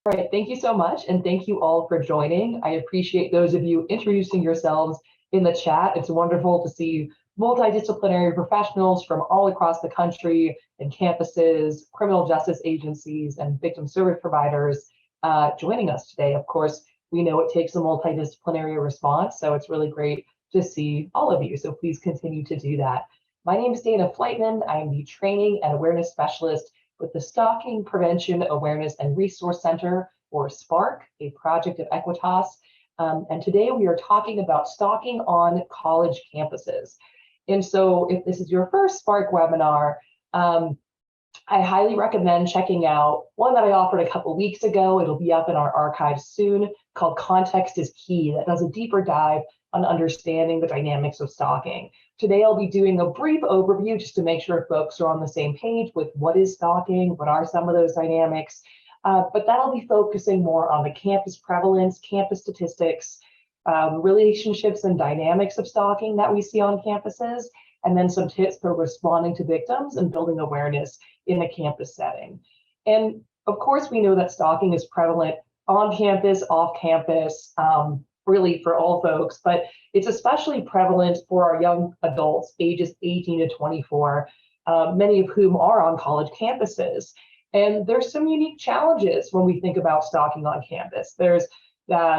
All right, thank you so much, and thank you all for joining. I appreciate those of you introducing yourselves in the chat. It's wonderful to see multidisciplinary professionals from all across the country and campuses, criminal justice agencies, and victim service providers joining us today. Of course, we know it takes a multidisciplinary response, so it's really great to see all of you. So please continue to do that. My name is Dana Flightman. I am the Training and Awareness Specialist with the Stalking, Prevention, Awareness, and Resource Center, or SPARC, a project of Equitas. And today we are talking about stalking on college campuses. And so if this is your first SPARC webinar, I highly recommend checking out one that I offered a couple weeks ago. It'll be up in our archives soon, called Context is Key, that does a deeper dive on understanding the dynamics of stalking. Today, I'll be doing a brief overview just to make sure folks are on the same page with what is stalking, what are some of those dynamics, but that'll be focusing more on the campus prevalence, campus statistics, relationships and dynamics of stalking that we see on campuses, and then some tips for responding to victims and building awareness in a campus setting. And of course, we know that stalking is prevalent on campus, off campus, really for all folks, but it's especially prevalent for our young adults ages 18 to 24, many of whom are on college campuses. And there's some unique challenges when we think about stalking on campus. There's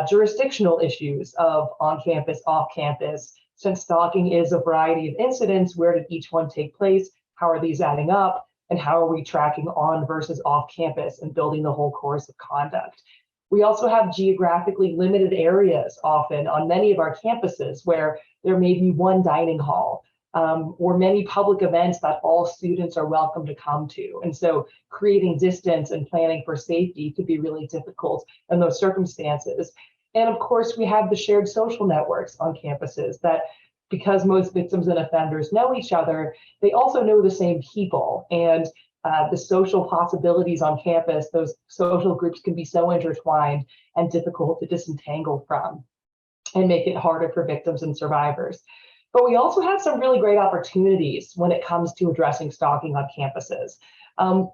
jurisdictional issues of on campus, off campus. Since stalking is a variety of incidents, where did each one take place? How are these adding up? And how are we tracking on versus off campus and building the whole course of conduct? We also have geographically limited areas often on many of our campuses where there may be one dining hall or many public events that all students are welcome to come to. And so creating distance and planning for safety could be really difficult in those circumstances. And of course, we have the shared social networks on campuses that, because most victims and offenders know each other, they also know the same people. And the social possibilities on campus, those social groups can be so intertwined and difficult to disentangle from and make it harder for victims and survivors. But we also have some really great opportunities when it comes to addressing stalking on campuses.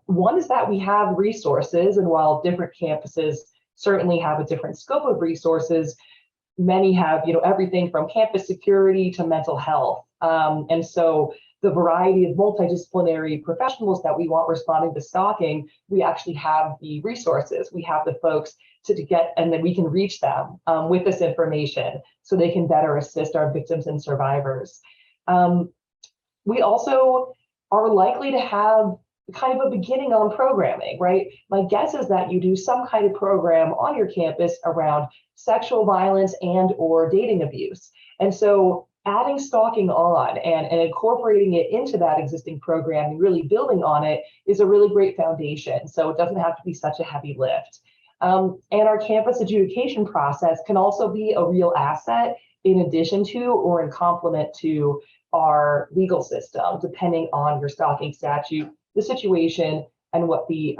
One is that we have resources, and while different campuses certainly have a different scope of resources, many have everything from campus security to mental health. And so the variety of multidisciplinary professionals that we want responding to stalking, we actually have the resources. We have the folks to get, and then we can reach them with this information so they can better assist our victims and survivors. We also are likely to have kind of a beginning on programming, right? My guess is that you do some kind of program on your campus around sexual violence and or dating abuse. And so adding stalking on and incorporating it into that existing program and really building on it is a really great foundation. So it doesn't have to be such a heavy lift. And our campus adjudication process can also be a real asset in addition to or in complement to our legal system, depending on your stalking statute, the situation, and what the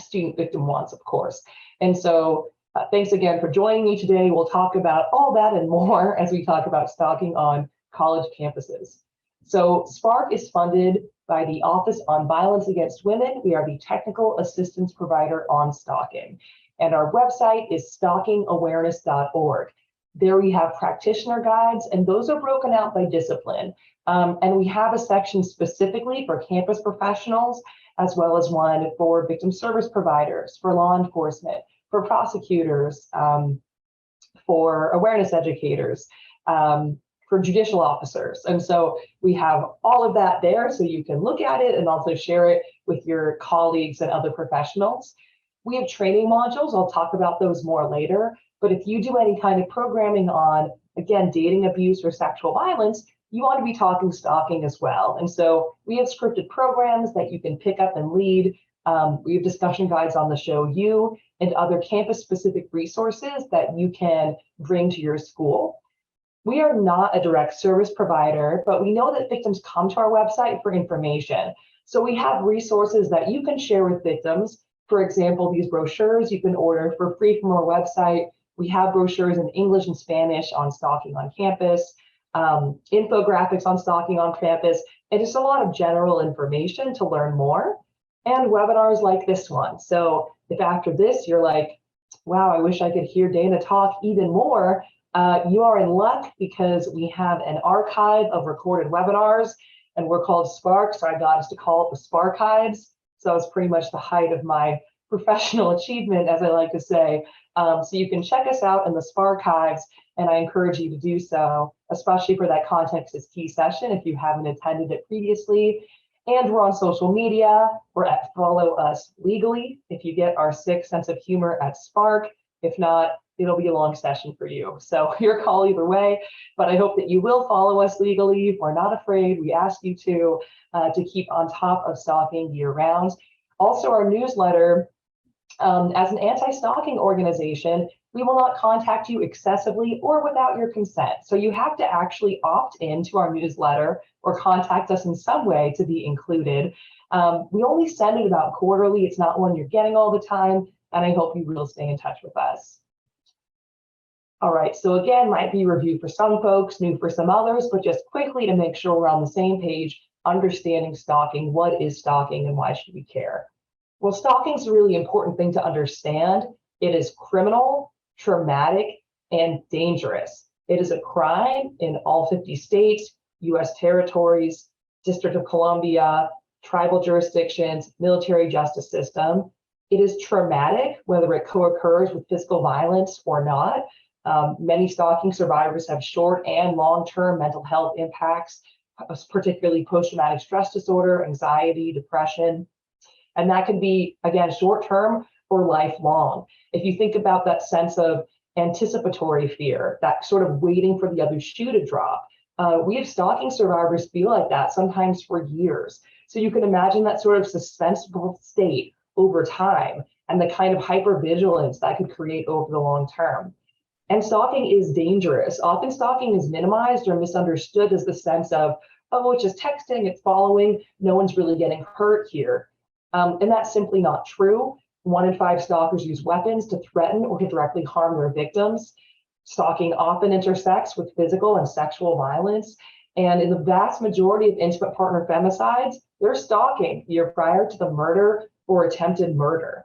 student victim wants, of course. And so thanks again for joining me today. We'll talk about all that and more as we talk about stalking on college campuses. So SPARC is funded by the Office on Violence Against Women. We are the technical assistance provider on stalking. And our website is stalkingawareness.org. There we have practitioner guides, and those are broken out by discipline. And we have a section specifically for campus professionals, as well as one for victim service providers, for law enforcement, for prosecutors, for awareness educators, for judicial officers. And so we have all of that there so you can look at it and also share it with your colleagues and other professionals. We have training modules. I'll talk about those more later. But if you do any kind of programming on, again, dating abuse or sexual violence, you want to be talking stalking as well. And so we have scripted programs that you can pick up and lead. We have discussion guides on the show you and other campus-specific resources that you can bring to your school. We are not a direct service provider, but we know that victims come to our website for information. So we have resources that you can share with victims. For example, these brochures you can order for free from our website. We have brochures in English and Spanish on stalking on campus, infographics on stalking on campus, and just a lot of general information to learn more. and webinars like this one. So if after this you're like, wow, I wish I could hear Dana talk even more, you are in luck because we have an archive of recorded webinars, and we're called SPARC, so I got us to call it the SPARchives. So that was pretty much the height of my professional achievement, as I like to say. So you can check us out in the SPARchives, and I encourage you to do so, especially for that context is key session if you haven't attended it previously. And we're on social media. We're at Follow Us Legally if you get our sick sense of humor at SPARC. If not, it'll be a long session for you. So your call either way, but I hope that you will follow us legally. We're not afraid. We ask you to keep on top of stalking year round. Also, our newsletter, as an anti-stalking organization, we will not contact you excessively or without your consent. So you have to actually opt into our newsletter or contact us in some way to be included. We only send it about quarterly. It's not one you're getting all the time, and I hope you will stay in touch with us. All right, so again, might be review for some folks, new for some others, but just quickly to make sure we're on the same page, understanding stalking. What is stalking and why should we care? Well, stalking is a really important thing to understand. It is criminal, traumatic, and dangerous. It is a crime in all 50 states, US territories, District of Columbia, tribal jurisdictions, military justice system. It is traumatic, whether it co-occurs with physical violence or not. Many stalking survivors have short and long-term mental health impacts, particularly post-traumatic stress disorder, anxiety, depression. And that can be, again, short-term or lifelong. If you think about that sense of anticipatory fear, that sort of waiting for the other shoe to drop, we have stalking survivors feel like that sometimes for years. So you can imagine that sort of suspenseful state over time and the kind of hypervigilance that could create over the long term. And stalking is dangerous. Often stalking is minimized or misunderstood as the sense of, oh, it's just texting, it's following, no one's really getting hurt here. And that's simply not true. 1 in 5 stalkers use weapons to threaten or to directly harm their victims. Stalking often intersects with physical and sexual violence. And in the vast majority of intimate partner femicides, they're stalking year prior to the murder or attempted murder.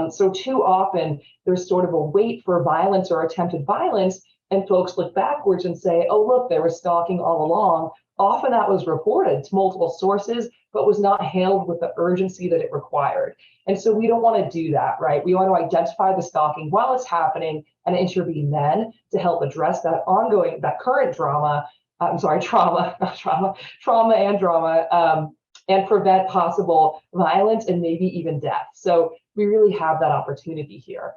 So too often, there's sort of a wait for violence or attempted violence, and folks look backwards and say, oh, look, there was stalking all along. Often that was reported to multiple sources, but was not handled with the urgency that it required. And so we don't want to do that, right? We want to identify the stalking while it's happening and intervene then to help address that ongoing, that current trauma and drama, and prevent possible violence and maybe even death. So we really have that opportunity here.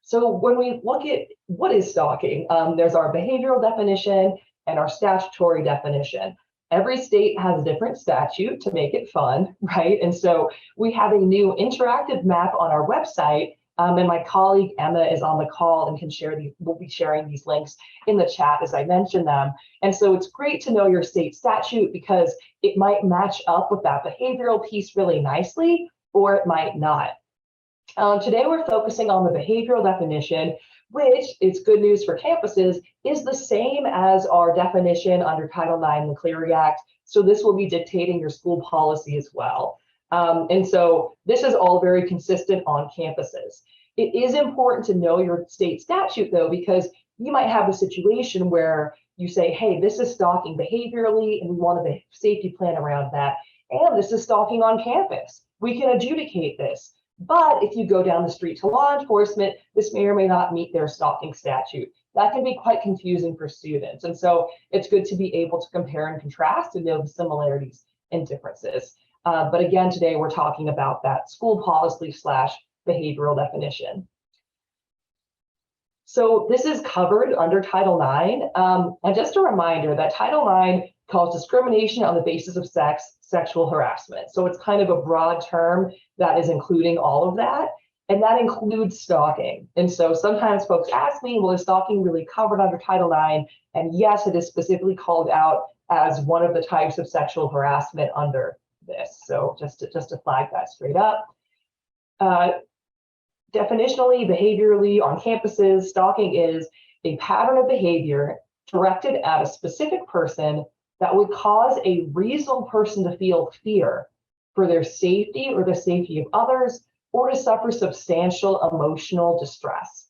So when we look at what is stalking, there's our behavioral definition and our statutory definition. Every state has a different statute to make it fun, right? And so we have a new interactive map on our website, and my colleague Emma is on the call and can share these. We'll be sharing these links in the chat as I mention them. And so it's great to know your state statute because it might match up with that behavioral piece really nicely, or it might not. Today we're focusing on the behavioral definition, which is good news for campuses, is the same as our definition under Title IX, the Clery Act. So this will be dictating your school policy as well. And so this is all very consistent on campuses. It is important to know your state statute, though, because you might have a situation where you say, hey, this is stalking behaviorally, and we want a safety plan around that. And this is stalking on campus. We can adjudicate this. But if you go down the street to law enforcement, this may or may not meet their stalking statute. That can be quite confusing for students. And so it's good to be able to compare and contrast and know the similarities and differences. But again, today we're talking about that school policy / behavioral definition. So this is covered under Title IX. And just a reminder that Title IX calls discrimination on the basis of sex, sexual harassment. So it's kind of a broad term that is including all of that. And that includes stalking. And so sometimes folks ask me, well, is stalking really covered under Title IX? And yes, it is specifically called out as one of the types of sexual harassment under this. So just to flag that straight up. Definitionally, behaviorally, on campuses, stalking is a pattern of behavior directed at a specific person that would cause a reasonable person to feel fear for their safety or the safety of others, or to suffer substantial emotional distress.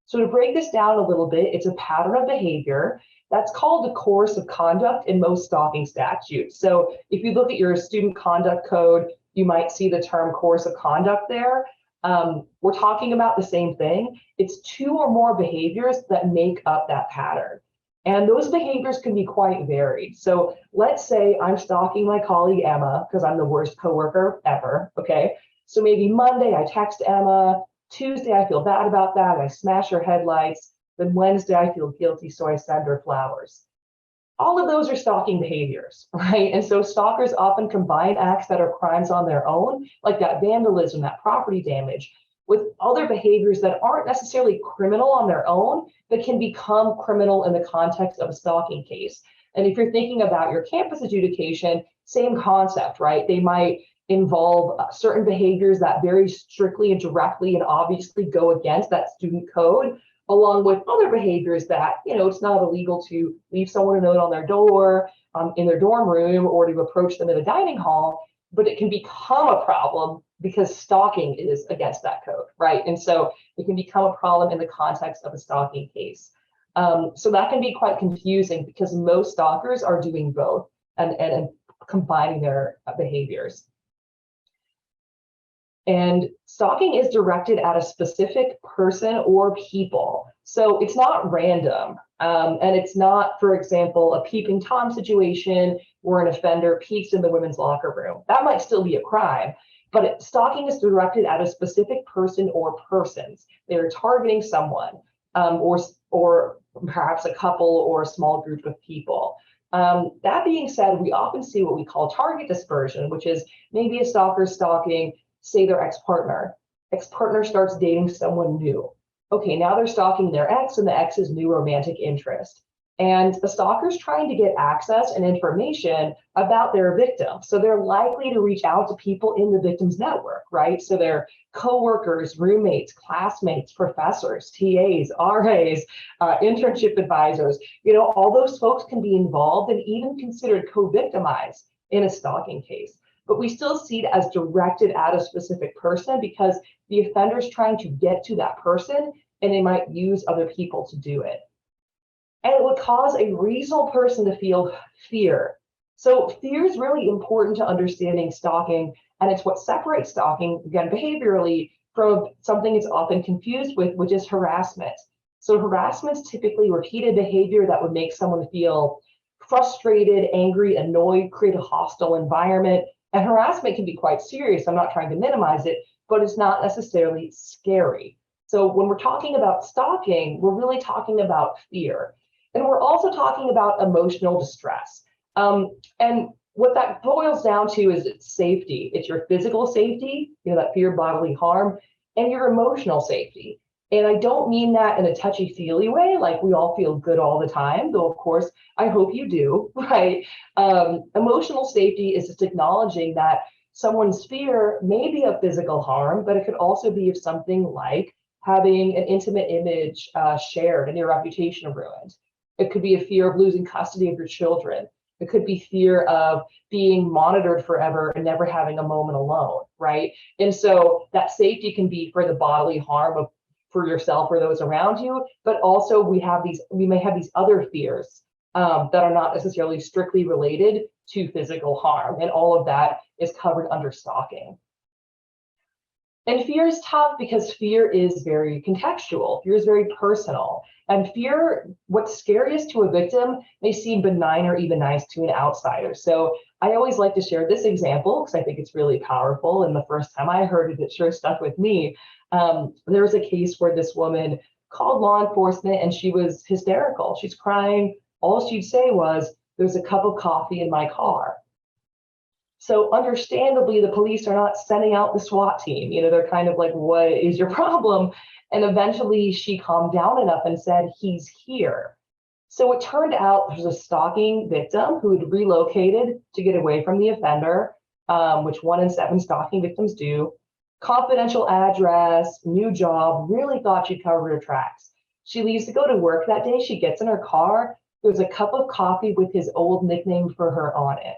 So to break this down a little bit, it's a pattern of behavior that's called a course of conduct in most stalking statutes. So if you look at your student conduct code, you might see the term course of conduct there. We're talking about the same thing. It's two or more behaviors that make up that pattern. And those behaviors can be quite varied. So let's say I'm stalking my colleague Emma because I'm the worst coworker ever, okay? So maybe Monday I text Emma, Tuesday I feel bad about that, I smash her headlights, then Wednesday I feel guilty, so I send her flowers. All of those are stalking behaviors, right? And so stalkers often combine acts that are crimes on their own, like that vandalism, that property damage, with other behaviors that aren't necessarily criminal on their own, but can become criminal in the context of a stalking case. And if you're thinking about your campus adjudication, same concept, right? They might involve certain behaviors that very strictly and directly and obviously go against that student code, along with other behaviors that, it's not illegal to leave someone a note on their door, in their dorm room, or to approach them in a dining hall, but it can become a problem because stalking is against that code, right? And so it can become a problem in the context of a stalking case. So that can be quite confusing because most stalkers are doing both and combining their behaviors. And stalking is directed at a specific person or people. So it's not random. And it's not, for example, a peeping Tom situation where an offender peeks in the women's locker room. That might still be a crime, but stalking is directed at a specific person or persons. They're targeting someone, or perhaps a couple or a small group of people. That being said, we often see what we call target dispersion, which is maybe a stalker stalking, say, their ex-partner. Ex-partner starts dating someone new. Okay, now they're stalking their ex and the ex's new romantic interest. And the stalker's trying to get access and information about their victim. So they're likely to reach out to people in the victim's network, right? So they're coworkers, roommates, classmates, professors, TAs, RAs, internship advisors. All those folks can be involved and even considered co-victimized in a stalking case. But we still see it as directed at a specific person because the offender's trying to get to that person and they might use other people to do it. And it would cause a reasonable person to feel fear. So fear is really important to understanding stalking, and it's what separates stalking, again, behaviorally, from something it's often confused with, which is harassment. So harassment is typically repeated behavior that would make someone feel frustrated, angry, annoyed, create a hostile environment. And harassment can be quite serious. I'm not trying to minimize it, but it's not necessarily scary. So when we're talking about stalking, we're really talking about fear. And we're also talking about emotional distress. And what that boils down to is it's safety. It's your physical safety, that fear of bodily harm, and your emotional safety. And I don't mean that in a touchy-feely way, like we all feel good all the time, though of course, I hope you do, right? Emotional safety is just acknowledging that someone's fear may be of physical harm, but it could also be of something like having an intimate image shared and your reputation ruined. It could be a fear of losing custody of your children. It could be fear of being monitored forever and never having a moment alone, right? And so that safety can be for the bodily harm for yourself or those around you, but also we may have these other fears that are not necessarily strictly related to physical harm, and all of that is covered under stalking. And fear is tough because fear is very contextual. Fear is very personal. And fear, what's scariest to a victim may seem benign or even nice to an outsider. So I always like to share this example because I think it's really powerful. And the first time I heard it, it sure stuck with me. There was a case where this woman called law enforcement and she was hysterical. She's crying. All she'd say was, "There's a cup of coffee in my car." So understandably, the police are not sending out the SWAT team. They're kind of like, "What is your problem?" And eventually she calmed down enough and said, "He's here." So it turned out there's a stalking victim who had relocated to get away from the offender, which 1 in 7 stalking victims do. Confidential address, new job, really thought she'd covered her tracks. She leaves to go to work that day. She gets in her car. There's a cup of coffee with his old nickname for her on it.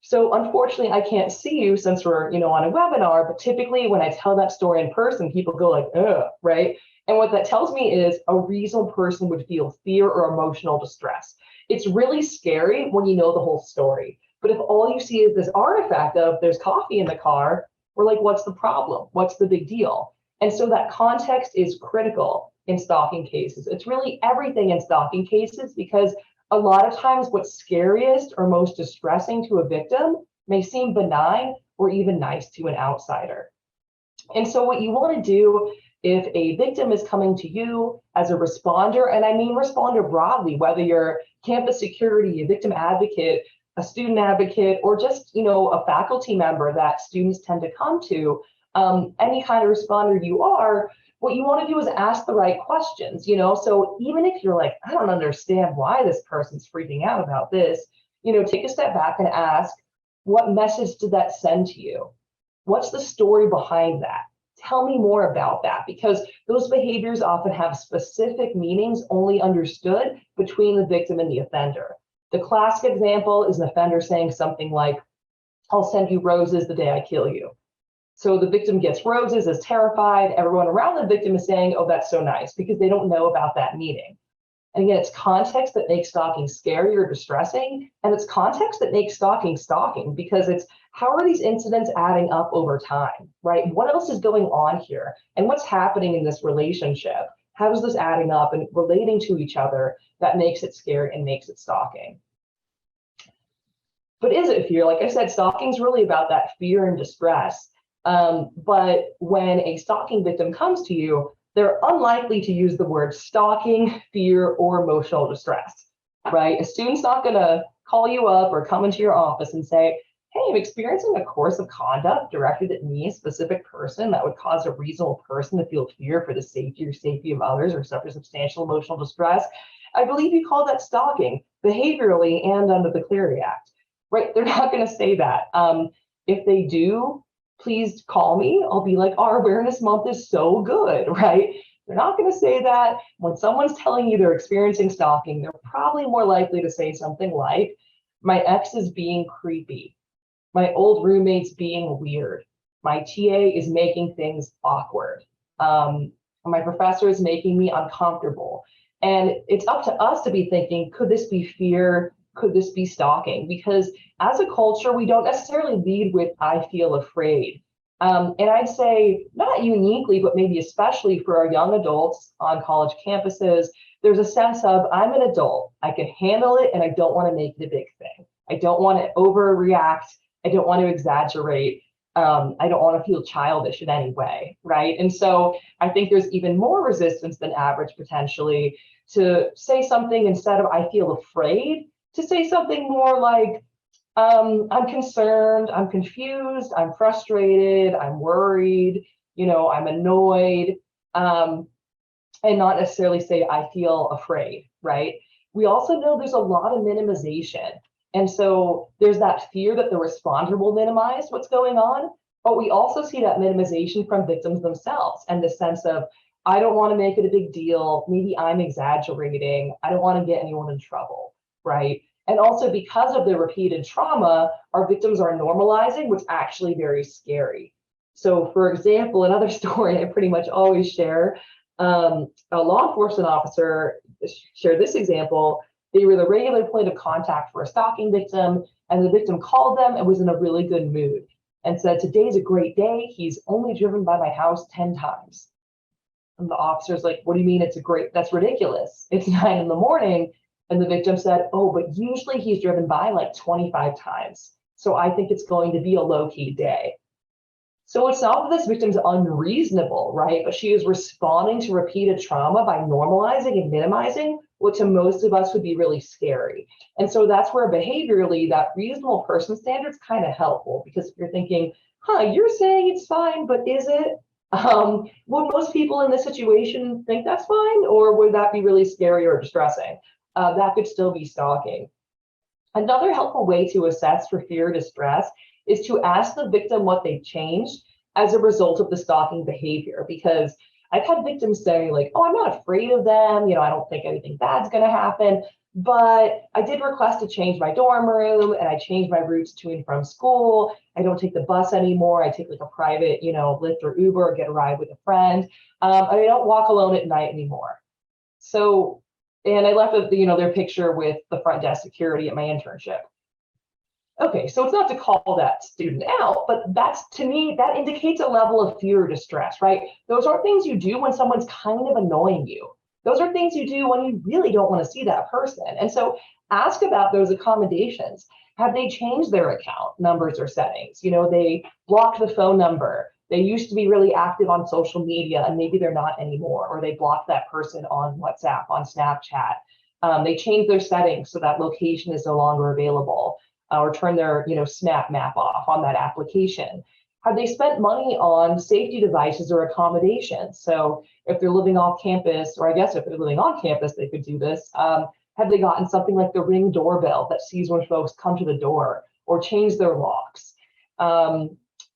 So unfortunately, I can't see you since we're, on a webinar, but typically when I tell that story in person, people go like, ugh, right? And what that tells me is a reasonable person would feel fear or emotional distress. It's really scary when you know the whole story. But if all you see is this artifact of there's coffee in the car, we're like, what's the problem? What's the big deal? And so that context is critical in stalking cases. It's really everything in stalking cases, because a lot of times what's scariest or most distressing to a victim may seem benign or even nice to an outsider. And so what you want to do if a victim is coming to you as a responder, and I mean responder broadly, whether you're campus security, a victim advocate, a student advocate, or just a faculty member that students tend to come to, any kind of responder you are, what you want to do is ask the right questions, so even if you're like, I don't understand why this person's freaking out about this, take a step back and ask, what message did that send to you? What's the story behind that? Tell me more about that, because those behaviors often have specific meanings only understood between the victim and the offender. The classic example is an offender saying something like, I'll send you roses the day I kill you. So the victim gets roses, is terrified. Everyone around the victim is saying, oh, that's so nice, because they don't know about that meaning. And again, it's context that makes stalking scary or distressing. And it's context that makes stalking stalking, because it's how are these incidents adding up over time, right? What else is going on here? And what's happening in this relationship? How is this adding up and relating to each other that makes it scary and makes it stalking? But is it fear? Like I said, stalking is really about that fear and distress. But when a stalking victim comes to you, they're unlikely to use the word stalking, fear, or emotional distress, right? A student's not going to call you up or come into your office and say, hey, I'm experiencing a course of conduct directed at me, a specific person, that would cause a reasonable person to feel fear for the safety or safety of others or suffer substantial emotional distress. I believe you call that stalking behaviorally and under the Clery Act, right? They're not going to say that. If they do, please call me. I'll be like, our awareness month is so good, right? They're not going to say that. When someone's telling you they're experiencing stalking, they're probably more likely to say something like, my ex is being creepy. My old roommate's being weird. My TA is making things awkward. My professor is making me uncomfortable. And it's up to us to be thinking, could this be fear? Could this be stalking? Because as a culture, we don't necessarily lead with, I feel afraid. And I'd say not uniquely, but maybe especially for our young adults on college campuses, there's a sense of, I'm an adult, I can handle it, and I don't want to make it a big thing. I don't want to overreact. I don't want to exaggerate. I don't want to feel childish in any way, right? And so I think there's even more resistance than average potentially to say something instead of, I feel afraid, to say something more like, I'm concerned, I'm confused, I'm frustrated, I'm worried, I'm annoyed, and not necessarily say, I feel afraid, right? We also know there's a lot of minimization. And so there's that fear that the responder will minimize what's going on, but we also see that minimization from victims themselves, and the sense of, I don't want to make it a big deal, maybe I'm exaggerating, I don't want to get anyone in trouble, right? And also because of the repeated trauma, our victims are normalizing, which is actually very scary. So for example, another story I pretty much always share, a law enforcement officer shared this example. They were the regular point of contact for a stalking victim, and the victim called them and was in a really good mood and said, today's a great day. He's only driven by my house 10 times. And the officer's like, what do you mean it's a great, that's ridiculous. It's 9 in the morning. And the victim said, oh, but usually he's driven by like 25 times. So I think it's going to be a low-key day. So it's not that this victim's unreasonable, right? But she is responding to repeated trauma by normalizing and minimizing, what to most of us would be really scary. And so that's where behaviorally that reasonable person standard is kind of helpful, because if you're thinking, you're saying it's fine, but is it? Would most people in this situation think that's fine? Or would that be really scary or distressing? That could still be stalking. Another helpful way to assess for fear or distress is to ask the victim what they've changed as a result of the stalking behavior, because I've had victims say like, oh, I'm not afraid of them. I don't think anything bad's going to happen. But I did request to change my dorm room, and I changed my routes to and from school. I don't take the bus anymore. I take like a private, Lyft or Uber, or get a ride with a friend. And I don't walk alone at night anymore. So, and I left, their picture with the front desk security at my internship. Okay, so it's not to call that student out, but that's, to me, that indicates a level of fear or distress, right? Those aren't things you do when someone's kind of annoying you. Those are things you do when you really don't want to see that person. And so ask about those accommodations. Have they changed their account numbers or settings? They blocked the phone number. They used to be really active on social media, and maybe they're not anymore, or they blocked that person on WhatsApp, on Snapchat. They changed their settings so that location is no longer available, or turn their Snap map off on that application. Have they spent money on safety devices or accommodations? So if they're living off campus, or I guess if they're living on campus, they could do this. Have they gotten something like the Ring doorbell that sees when folks come to the door, or change their locks?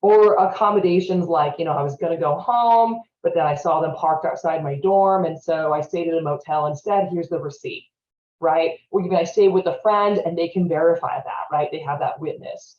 Or accommodations like, I was going to go home, but then I saw them parked outside my dorm, and so I stayed at a motel instead. Here's the receipt, right? Or even I stay with a friend and they can verify that, right? They have that witness.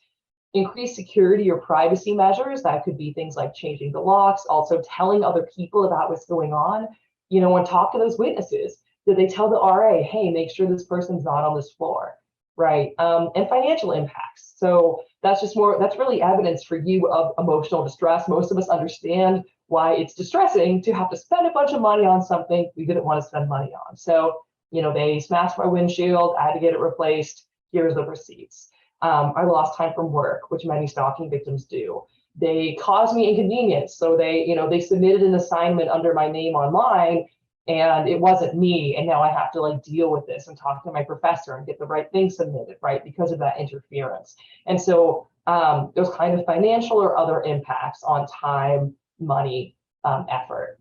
Increased security or privacy measures, that could be things like changing the locks, also telling other people about what's going on, and talk to those witnesses. Did they tell the RA, hey, make sure this person's not on this floor, right? And financial impacts. So that's really evidence for you of emotional distress. Most of us understand why it's distressing to have to spend a bunch of money on something we didn't want to spend money on. So, they smashed my windshield, I had to get it replaced. Here's the receipts. I lost time from work, which many stalking victims do. They caused me inconvenience. So they submitted an assignment under my name online, and it wasn't me. And now I have to deal with this and talk to my professor and get the right thing submitted, right? Because of that interference. And so those kind of financial or other impacts on time, money, effort.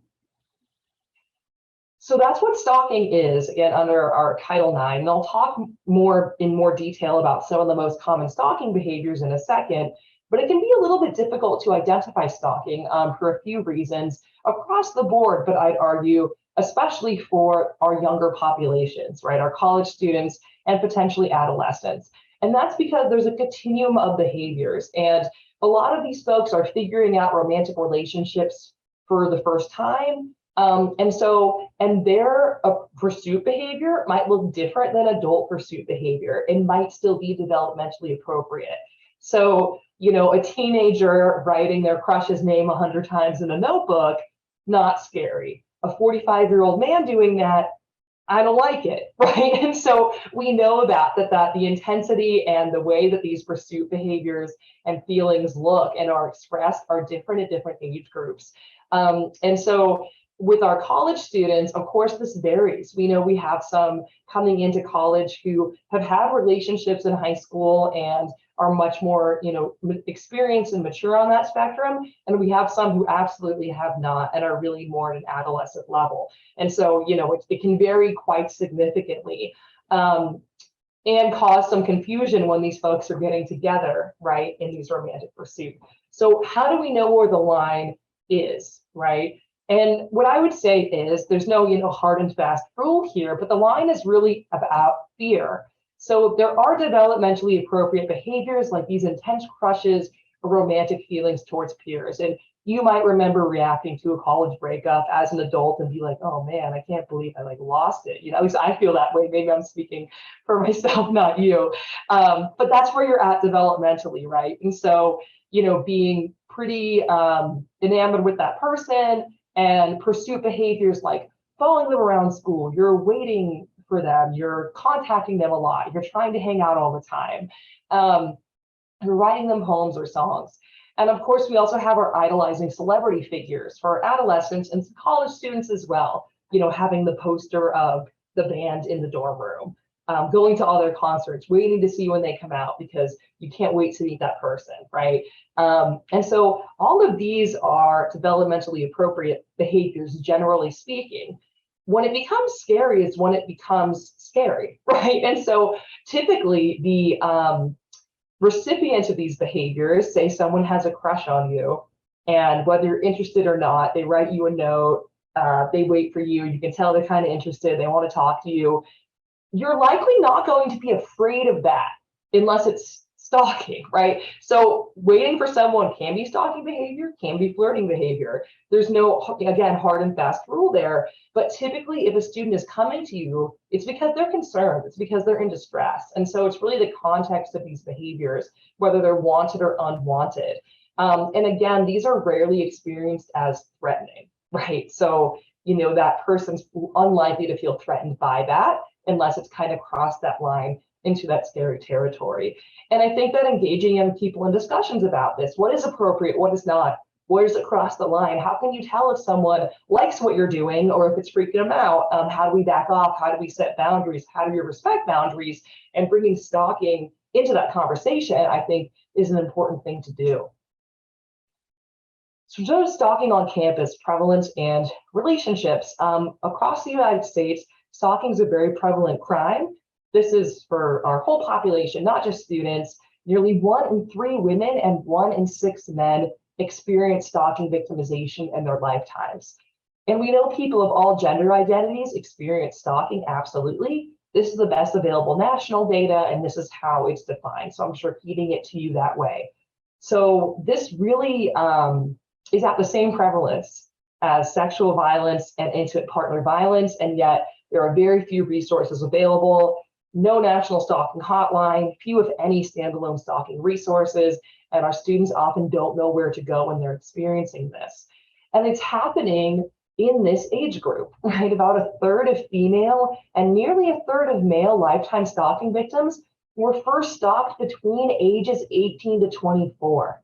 So that's what stalking is, again, under our Title IX. And I'll talk in more detail about some of the most common stalking behaviors in a second, but it can be a little bit difficult to identify stalking for a few reasons across the board, but I'd argue especially for our younger populations, right? Our college students and potentially adolescents. And that's because there's a continuum of behaviors. And a lot of these folks are figuring out romantic relationships for the first time. And their pursuit behavior might look different than adult pursuit behavior and might still be developmentally appropriate. So, a teenager writing their crush's name 100 times in a notebook, not scary. A 45-year-old man doing that, I don't like it, right? And so we know that the intensity and the way that these pursuit behaviors and feelings look and are expressed are different at different age groups. And so with our college students, of course, this varies. We know we have some coming into college who have had relationships in high school and are much more, experienced and mature on that spectrum. And we have some who absolutely have not and are really more at an adolescent level. And so, it can vary quite significantly and cause some confusion when these folks are getting together, right, in these romantic pursuits. So how do we know where the line is, right? And what I would say is there's no, hard and fast rule here, but the line is really about fear. So there are developmentally appropriate behaviors like these intense crushes or romantic feelings towards peers. And you might remember reacting to a college breakup as an adult and be like, oh man, I can't believe I lost it. At least I feel that way. Maybe I'm speaking for myself, not you. But that's where you're at developmentally, right? And so, being pretty enamored with that person, and pursuit behaviors like following them around school, you're waiting for them, you're contacting them a lot, you're trying to hang out all the time, you're writing them poems or songs. And of course, we also have our idolizing celebrity figures for adolescents and college students as well, having the poster of the band in the dorm room, going to all their concerts, waiting to see when they come out because you can't wait to meet that person, right? And so all of these are developmentally appropriate behaviors, generally speaking. When it becomes scary is when it becomes scary, right? And so typically the recipient of these behaviors, say someone has a crush on you, and whether you're interested or not, they write you a note, They wait for you. You can tell they're kind of interested. They want to talk to you. You're likely not going to be afraid of that unless it's stalking, right? So waiting for someone can be stalking behavior, can be flirting behavior. There's no, again, hard and fast rule there. But typically, if a student is coming to you, it's because they're concerned. It's because they're in distress. And so it's really the context of these behaviors, whether they're wanted or unwanted. And again, these are rarely experienced as threatening, right? So, that person's unlikely to feel threatened by that unless it's kind of crossed that line into that scary territory. And I think that engaging young people in discussions about this, what is appropriate, what is not, where does it cross the line? How can you tell if someone likes what you're doing or if it's freaking them out? How do we back off? How do we set boundaries? How do we respect boundaries? And bringing stalking into that conversation, I think, is an important thing to do. So just stalking on campus, prevalence and relationships. Across the United States, stalking is a very prevalent crime. This is for our whole population, not just students. Nearly 1 in 3 women and 1 in 6 men experience stalking victimization in their lifetimes. And we know people of all gender identities experience stalking, absolutely. This is the best available national data, and this is how it's defined. So I'm just repeating it to you that way. So this really is at the same prevalence as sexual violence and intimate partner violence, and yet there are very few resources available, no national stalking hotline, few if any standalone stalking resources, and our students often don't know where to go when they're experiencing this. And it's happening in this age group, right? About 1/3 of female and nearly 1/3 of male lifetime stalking victims were first stalked between ages 18 to 24.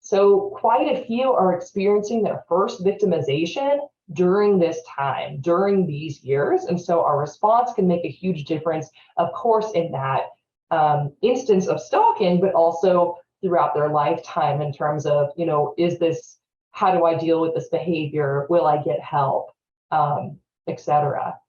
So quite a few are experiencing their first victimization during this time, during these years. And so our response can make a huge difference, of course, in that instance of stalking, but also throughout their lifetime in terms of, how do I deal with this behavior? Will I get help, etc.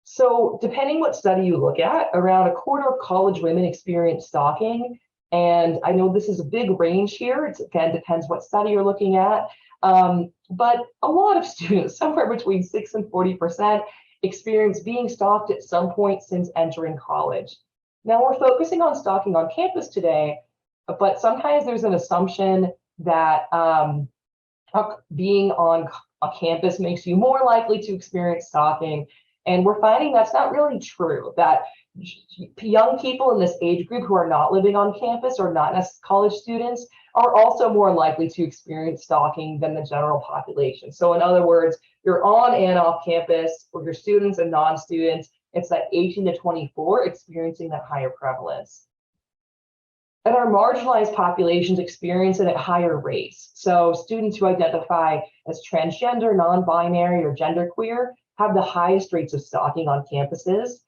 So depending what study you look at, around 1/4 of college women experience stalking. And I know this is a big range here. It again depends what study you're looking at. But a lot of students, somewhere between 6 and 40%, experience being stalked at some point since entering college. Now we're focusing on stalking on campus today, but sometimes there's an assumption that being on a campus makes you more likely to experience stalking. And we're finding that's not really true, that young people in this age group who are not living on campus or not as college students are also more likely to experience stalking than the general population. So in other words, you're on and off campus, or your students and non-students, it's that 18 to 24 experiencing that higher prevalence. And our marginalized populations experience it at higher rates. So students who identify as transgender, non-binary, or genderqueer have the highest rates of stalking on campuses.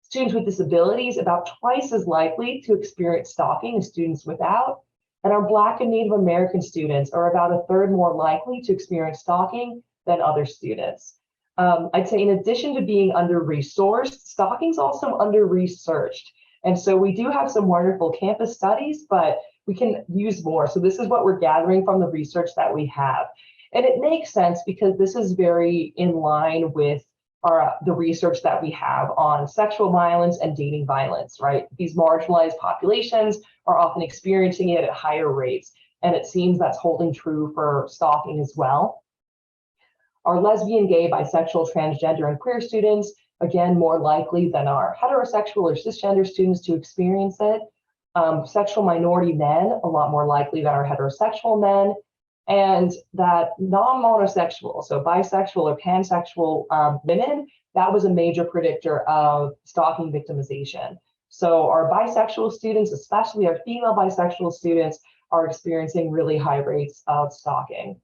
Students with disabilities about twice as likely to experience stalking as students without. And our Black and Native American students are about 1/3 more likely to experience stalking than other students. I'd say in addition to being under-resourced, stalking is also under-researched. And so we do have some wonderful campus studies, but we can use more. So this is what we're gathering from the research that we have. And it makes sense because this is very in line with the research that we have on sexual violence and dating violence, right? These marginalized populations are often experiencing it at higher rates. And it seems that's holding true for stalking as well. Our lesbian, gay, bisexual, transgender, and queer students, again, more likely than our heterosexual or cisgender students to experience it. Sexual minority men, a lot more likely than our heterosexual men. And that non-monosexual, so bisexual or pansexual women, that was a major predictor of stalking victimization. So our bisexual students, especially our female bisexual students, are experiencing really high rates of stalking.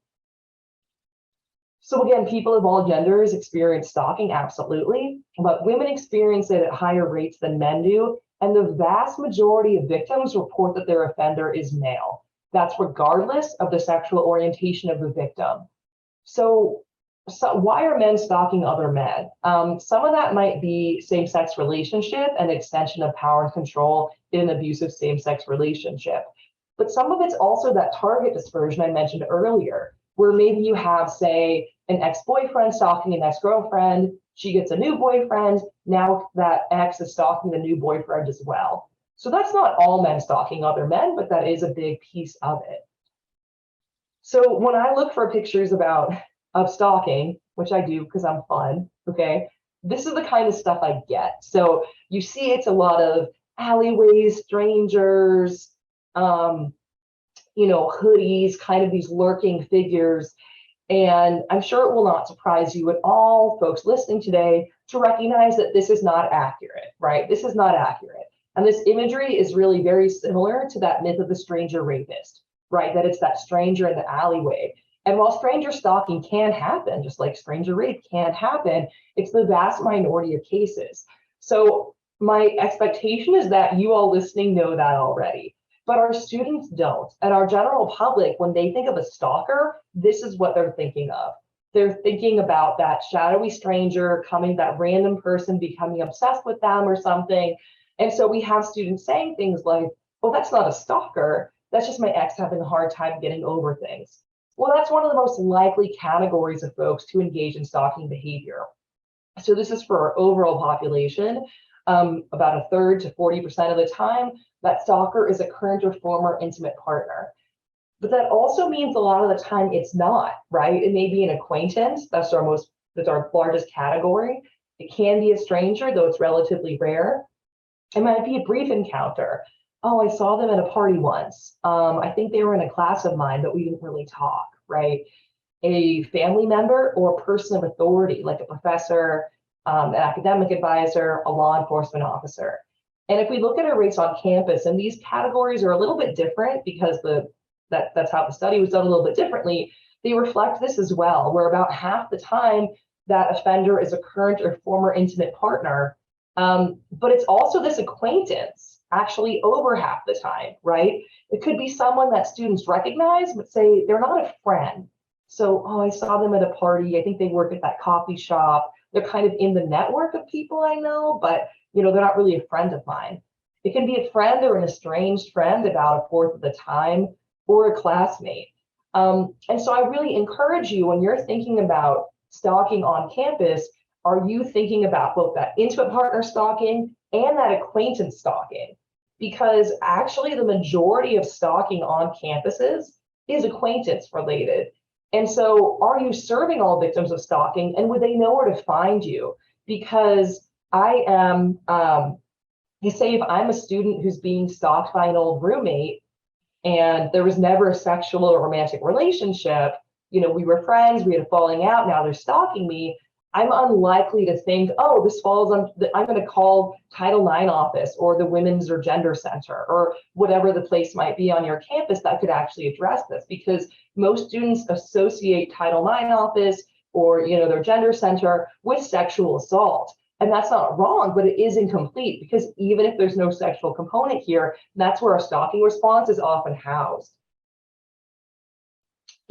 So again, people of all genders experience stalking, absolutely, but women experience it at higher rates than men do, and the vast majority of victims report that their offender is male. That's regardless of the sexual orientation of the victim. So why are men stalking other men? Some of that might be same-sex relationship and extension of power and control in an abusive same-sex relationship. But some of it's also that target dispersion I mentioned earlier. where maybe you have, say, an ex-boyfriend stalking an ex-girlfriend, she gets a new boyfriend, now that ex is stalking the new boyfriend as well. So that's not all men stalking other men, but that is a big piece of it. So when I look for pictures of stalking, which I do because I'm fun, okay, this is the kind of stuff I get. So you see it's a lot of alleyways, strangers, hoodies, kind of these lurking figures. And I'm sure it will not surprise you at all, folks listening today, to recognize that this is not accurate, right? This is not accurate. And this imagery is really very similar to that myth of the stranger rapist, right? That it's that stranger in the alleyway. And while stranger stalking can happen, just like stranger rape can happen, it's the vast minority of cases. So my expectation is that you all listening know that already. But our students don't. And our general public, when they think of a stalker, this is what they're thinking of. They're thinking about that shadowy stranger coming, that random person becoming obsessed with them or something. And so we have students saying things like, well, that's not a stalker. That's just my ex having a hard time getting over things. Well, that's one of the most likely categories of folks to engage in stalking behavior. So this is for our overall population. About a third to 40% of the time, that stalker is a current or former intimate partner. But that also means a lot of the time it's not, right? It may be an acquaintance. That's our largest category. It can be a stranger, though it's relatively rare. It might be a brief encounter. Oh, I saw them at a party once. I think they were in a class of mine, but we didn't really talk, right? A family member or a person of authority, like a professor, an academic advisor, a law enforcement officer. And if we look at our rates on campus, and these categories are a little bit different because that's how the study was done a little bit differently, they reflect this as well, where about half the time that offender is a current or former intimate partner. But it's also this acquaintance, actually over half the time, right? It could be someone that students recognize, but say they're not a friend. So, oh, I saw them at a party. I think they work at that coffee shop. They're kind of in the network of people I know, but they're not really a friend of mine. It can be a friend or an estranged friend about a fourth of the time, or a classmate. And so I really encourage you, when you're thinking about stalking on campus, are you thinking about both that intimate partner stalking and that acquaintance stalking? Because actually the majority of stalking on campuses is acquaintance related. And so are you serving all victims of stalking, and would they know where to find you? Because I am, you say if I'm a student who's being stalked by an old roommate and there was never a sexual or romantic relationship, we were friends, we had a falling out, now they're stalking me, I'm unlikely to think, oh, this falls on, I'm going to call Title IX office or the Women's or Gender Center or whatever the place might be on your campus that could actually address this, because most students associate Title IX office or their gender center with sexual assault. And that's not wrong, but it is incomplete, because even if there's no sexual component here, that's where our stalking response is often housed.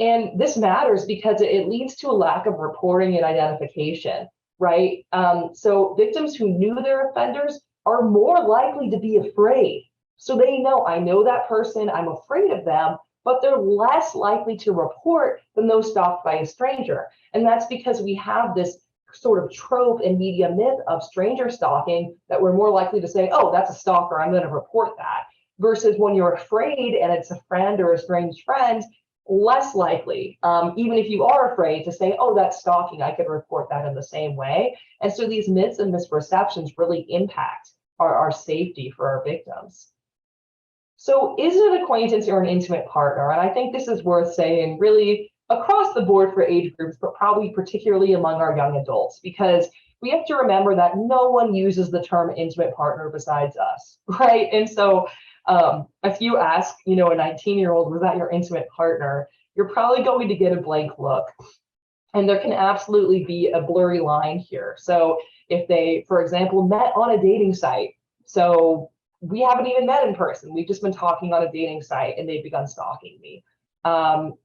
And this matters because it leads to a lack of reporting and identification, right? So victims who knew their offenders are more likely to be afraid. So they know, I know that person, I'm afraid of them, but they're less likely to report than those stalked by a stranger. And that's because we have this sort of trope and media myth of stranger stalking that we're more likely to say, oh, that's a stalker, I'm going to report that. Versus when you're afraid and it's a friend or a strange friend, less likely, even if you are afraid, to say, oh, that's stalking, I could report that in the same way. And so these myths and misperceptions really impact our safety for our victims. So is it an acquaintance or an intimate partner? And I think this is worth saying really across the board for age groups, but probably particularly among our young adults, because we have to remember that no one uses the term intimate partner besides us, right? And so if you ask, a 19-year-old, was that your intimate partner? You're probably going to get a blank look. And there can absolutely be a blurry line here. So if they, for example, met on a dating site, so we haven't even met in person, we've just been talking on a dating site and they've begun stalking me.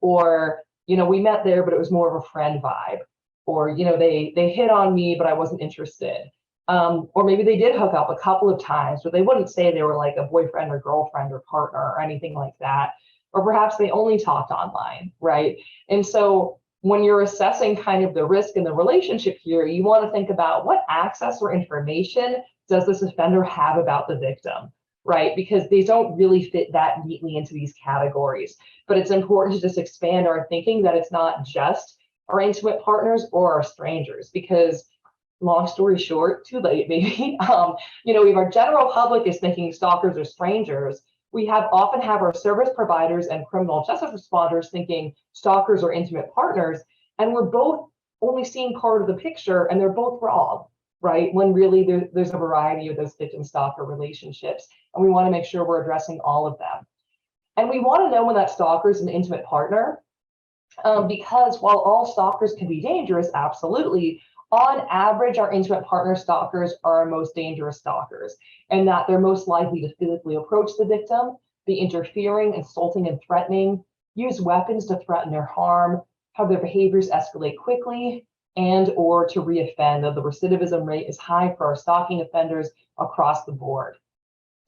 Or, we met there, but it was more of a friend vibe. Or, they hit on me, but I wasn't interested. Or maybe they did hook up a couple of times, but they wouldn't say they were like a boyfriend or girlfriend or partner or anything like that. or perhaps they only talked online, right? And so when you're assessing kind of the risk in the relationship here, you want to think about what access or information does this offender have about the victim, right? Because they don't really fit that neatly into these categories. But it's important to just expand our thinking that it's not just our intimate partners or our strangers, because long story short, too late maybe, if our general public is thinking stalkers are strangers, we often have our service providers and criminal justice responders thinking stalkers are intimate partners, and we're both only seeing part of the picture, and they're both wrong, right? When really there's a variety of those victim-stalker relationships, and we want to make sure we're addressing all of them. And we want to know when that stalker is an intimate partner, because while all stalkers can be dangerous, absolutely, on average, our intimate partner stalkers are our most dangerous stalkers, and that they're most likely to physically approach the victim, be interfering, insulting, and threatening, use weapons to threaten or harm, have their behaviors escalate quickly, and or to reoffend, though the recidivism rate is high for our stalking offenders across the board.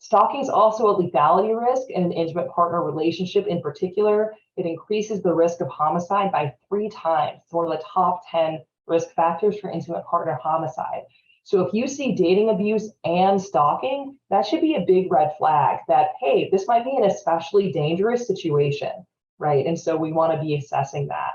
Stalking is also a lethality risk in an intimate partner relationship in particular. It increases the risk of homicide by 3 times. It's one of the top 10 risk factors for intimate partner homicide. So if you see dating abuse and stalking, that should be a big red flag that, hey, this might be an especially dangerous situation, right? And so we want to be assessing that.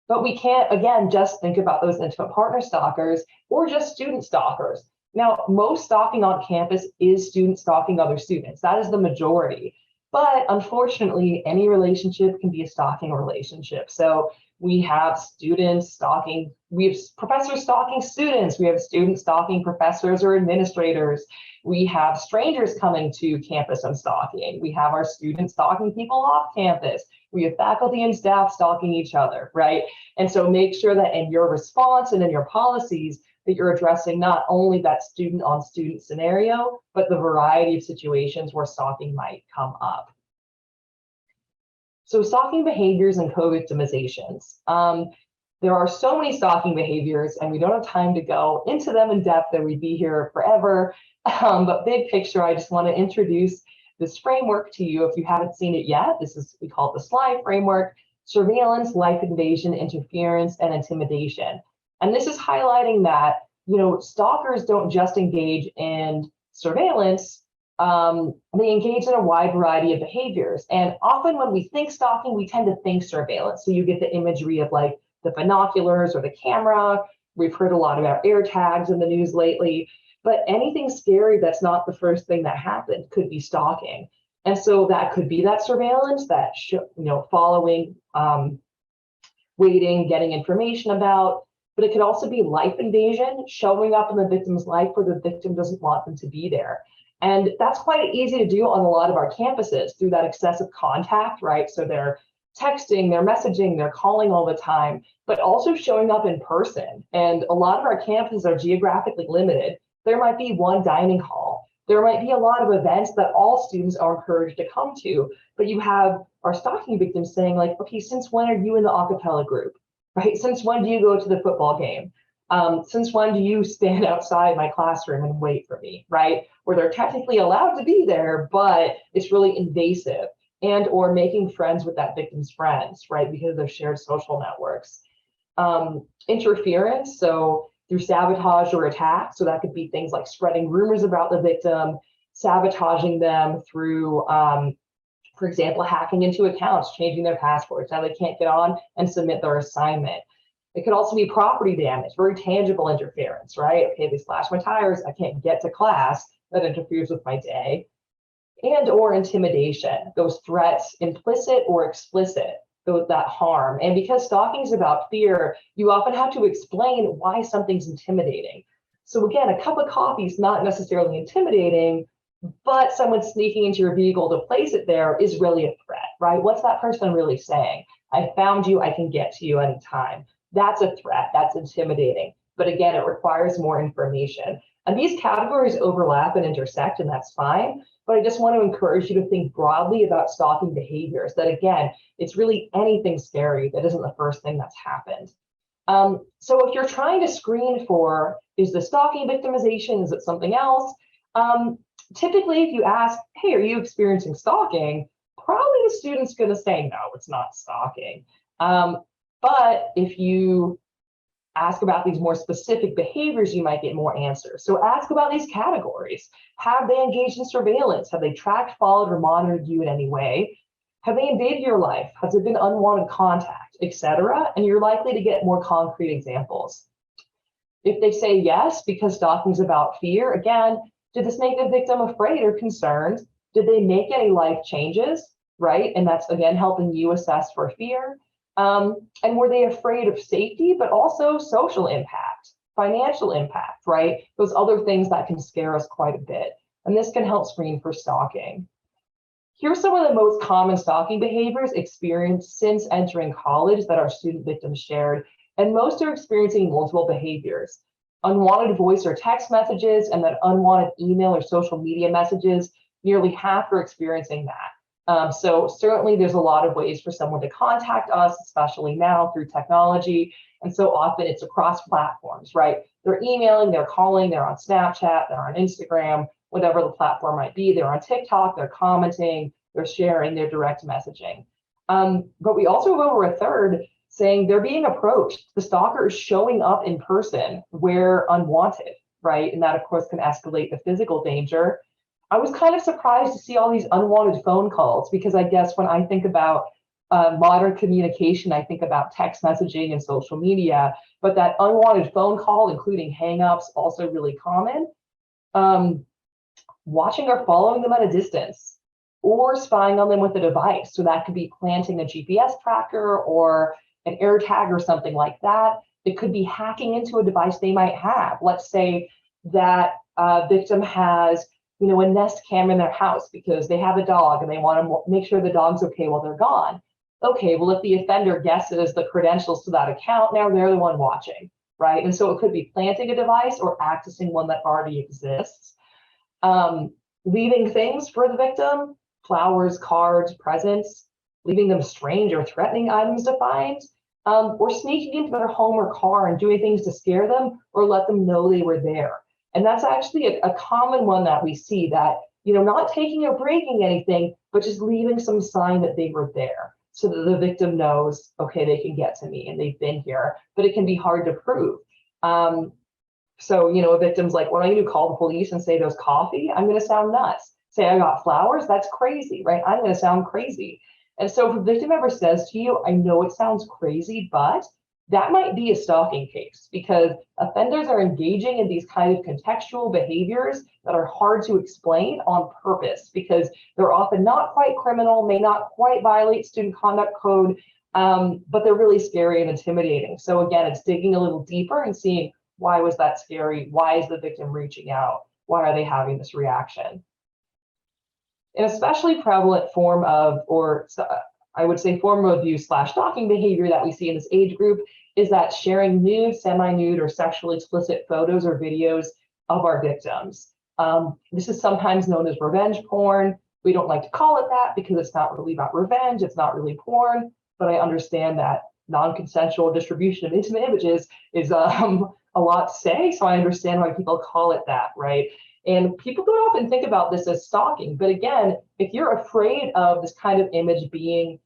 But we can't, again, just think about those intimate partner stalkers or just student stalkers. Now, most stalking on campus is student stalking other students. That is the majority. But unfortunately, any relationship can be a stalking relationship. So we have students stalking, we have professors stalking students, we have students stalking professors or administrators, we have strangers coming to campus and stalking, we have our students stalking people off campus, we have faculty and staff stalking each other, right? And so make sure that in your response and in your policies that you're addressing not only that student on student scenario, but the variety of situations where stalking might come up. So stalking behaviors and co-victimizations. There are so many stalking behaviors, and we don't have time to go into them in depth, and we'd be here forever. But big picture, I just want to introduce this framework to you if you haven't seen it yet. We call it the SLIDE framework: surveillance, life invasion, interference, and intimidation. And this is highlighting that, stalkers don't just engage in surveillance, they engage in a wide variety of behaviors. And often when we think stalking, we tend to think surveillance. So you get the imagery of like the binoculars or the camera. We've heard a lot about air tags in the news lately, but anything scary that's not the first thing that happened could be stalking. And so that could be that surveillance, that, following, waiting, getting information about, but it could also be life invasion, showing up in the victim's life where the victim doesn't want them to be there. And that's quite easy to do on a lot of our campuses through that excessive contact, right? So they're texting, they're messaging, they're calling all the time, but also showing up in person. And a lot of our campuses are geographically limited. There might be one dining hall. There might be a lot of events that all students are encouraged to come to, but you have our stalking victims saying like, okay, since when are you in the a cappella group, right? Since when do you go to the football game? Since when do you stand outside my classroom and wait for me, right? Where they're technically allowed to be there, but it's really invasive, and or making friends with that victim's friends, right? Because of their shared social networks. Interference, so through sabotage or attack. So that could be things like spreading rumors about the victim, sabotaging them through, for example, hacking into accounts, changing their passwords. Now they can't get on and submit their assignment. It could also be property damage, very tangible interference, right? Okay, they slashed my tires, I can't get to class, that interferes with my day. And or intimidation, those threats, implicit or explicit, that harm. And because stalking is about fear, you often have to explain why something's intimidating. So again, a cup of coffee is not necessarily intimidating, but someone sneaking into your vehicle to place it there is really a threat, right? What's that person really saying? I found you, I can get to you anytime. That's a threat, that's intimidating. But again, it requires more information. And these categories overlap and intersect, and that's fine. But I just want to encourage you to think broadly about stalking behaviors, that again, it's really anything scary that isn't the first thing that's happened. So if you're trying to screen for, is the stalking victimization, is it something else? Typically, if you ask, hey, are you experiencing stalking? probably the student's going to say, no, it's not stalking. But if you ask about these more specific behaviors, you might get more answers. So ask about these categories. Have they engaged in surveillance? Have they tracked, followed, or monitored you in any way? Have they invaded your life? Has there been unwanted contact, etc.? And you're likely to get more concrete examples. If they say yes, because stalking is about fear, again, did this make the victim afraid or concerned? Did they make any life changes, right? And that's, again, helping you assess for fear. And were they afraid of safety, but also social impact, financial impact, right? Those other things that can scare us quite a bit. And this can help screen for stalking. Here's some of the most common stalking behaviors experienced since entering college that our student victims shared. And most are experiencing multiple behaviors. Unwanted voice or text messages, and then unwanted email or social media messages. Nearly half are experiencing that. So certainly there's a lot of ways for someone to contact us, especially now through technology. And so often it's across platforms, right? They're emailing, they're calling, they're on Snapchat, they're on Instagram, whatever the platform might be. They're on TikTok, they're commenting, they're sharing, they're direct messaging. But we also have over a third saying they're being approached. The stalker is showing up in person where unwanted, right? And that, of course, can escalate the physical danger. I was kind of surprised to see all these unwanted phone calls, because I guess when I think about modern communication, I think about text messaging and social media, but that unwanted phone call, including hangups, also really common. Watching or following them at a distance, or spying on them with a device. So that could be planting a GPS tracker or an AirTag or something like that. It could be hacking into a device they might have. Let's say that a victim has a Nest cam in their house because they have a dog and they want to make sure the dog's okay while they're gone. Okay, well, if the offender guesses the credentials to that account, now they're the one watching, right? And so it could be planting a device or accessing one that already exists. Leaving things for the victim, flowers, cards, presents, leaving them strange or threatening items to find, or sneaking into their home or car and doing things to scare them or let them know they were there. And that's actually a common one that we see, that, not taking or breaking anything, but just leaving some sign that they were there so that the victim knows, okay, they can get to me and they've been here, but it can be hard to prove. So, a victim's like, what am I going to call the police and say there's coffee? I'm going to sound nuts. Say I got flowers, that's crazy, right? I'm going to sound crazy. And so if a victim ever says to you, I know it sounds crazy, but that might be a stalking case, because offenders are engaging in these kind of contextual behaviors that are hard to explain on purpose, because they're often not quite criminal, may not quite violate student conduct code, but they're really scary and intimidating. So again, it's digging a little deeper and seeing, why was that scary? Why is the victim reaching out? Why are they having this reaction? An especially prevalent form of, or I would say form of abuse / stalking behavior that we see in this age group is that sharing nude, semi-nude, or sexually explicit photos or videos of our victims. This is sometimes known as revenge porn. We don't like to call it that because it's not really about revenge, it's not really porn, but I understand that non-consensual distribution of intimate images is a lot to say, so I understand why people call it that, right? And people don't often think about this as stalking, but again, if you're afraid of this kind of image being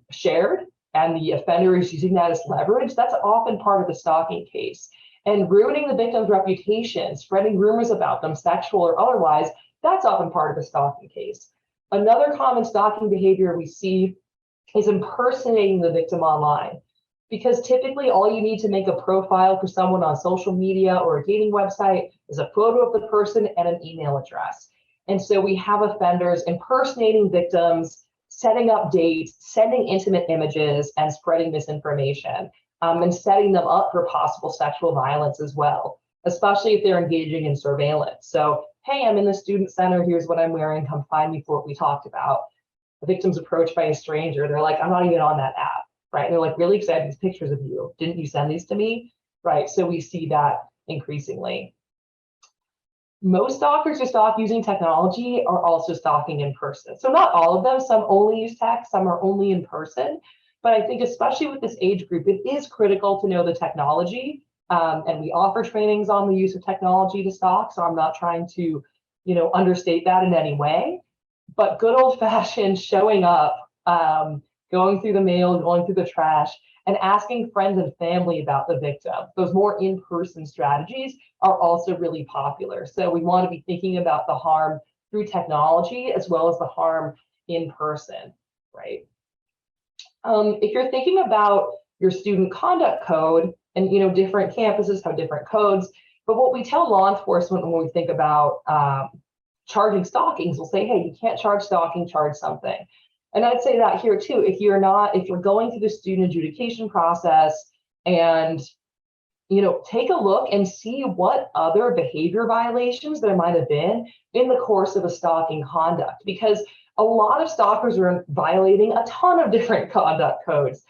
shared and the offender is using that as leverage, that's often part of the stalking case. And ruining the victim's reputation, spreading rumors about them, sexual or otherwise, that's often part of the stalking case. Another common stalking behavior we see is impersonating the victim online, because typically all you need to make a profile for someone on social media or a dating website is a photo of the person and an email address. And so we have offenders impersonating victims, setting up dates, sending intimate images, and spreading misinformation, and setting them up for possible sexual violence as well, especially if they're engaging in surveillance. So, hey, I'm in the student center, here's what I'm wearing, come find me for what we talked about. The victim's approached by a stranger, they're like, I'm not even on that app, right? And they're like, really excited, these pictures of you, didn't you send these to me? Right, so we see that increasingly. Most stalkers who stalk using technology are also stalking in person. So not all of them, some only use text, some are only in person. But I think especially with this age group, it is critical to know the technology. And we offer trainings on the use of technology to stalk. So I'm not trying to, understate that in any way. but good old-fashioned showing up, going through the mail, going through the trash, and asking friends and family about the victim. Those more in-person strategies are also really popular. So we want to be thinking about the harm through technology as well as the harm in person, right? If you're thinking about your student conduct code, and different campuses have different codes, but what we tell law enforcement when we think about charging stalkings, we'll say, hey, you can't charge stalking, charge something. And I'd say that here too, if you're going through the student adjudication process, and take a look and see what other behavior violations there might have been in the course of a stalking conduct, because a lot of stalkers are violating a ton of different conduct codes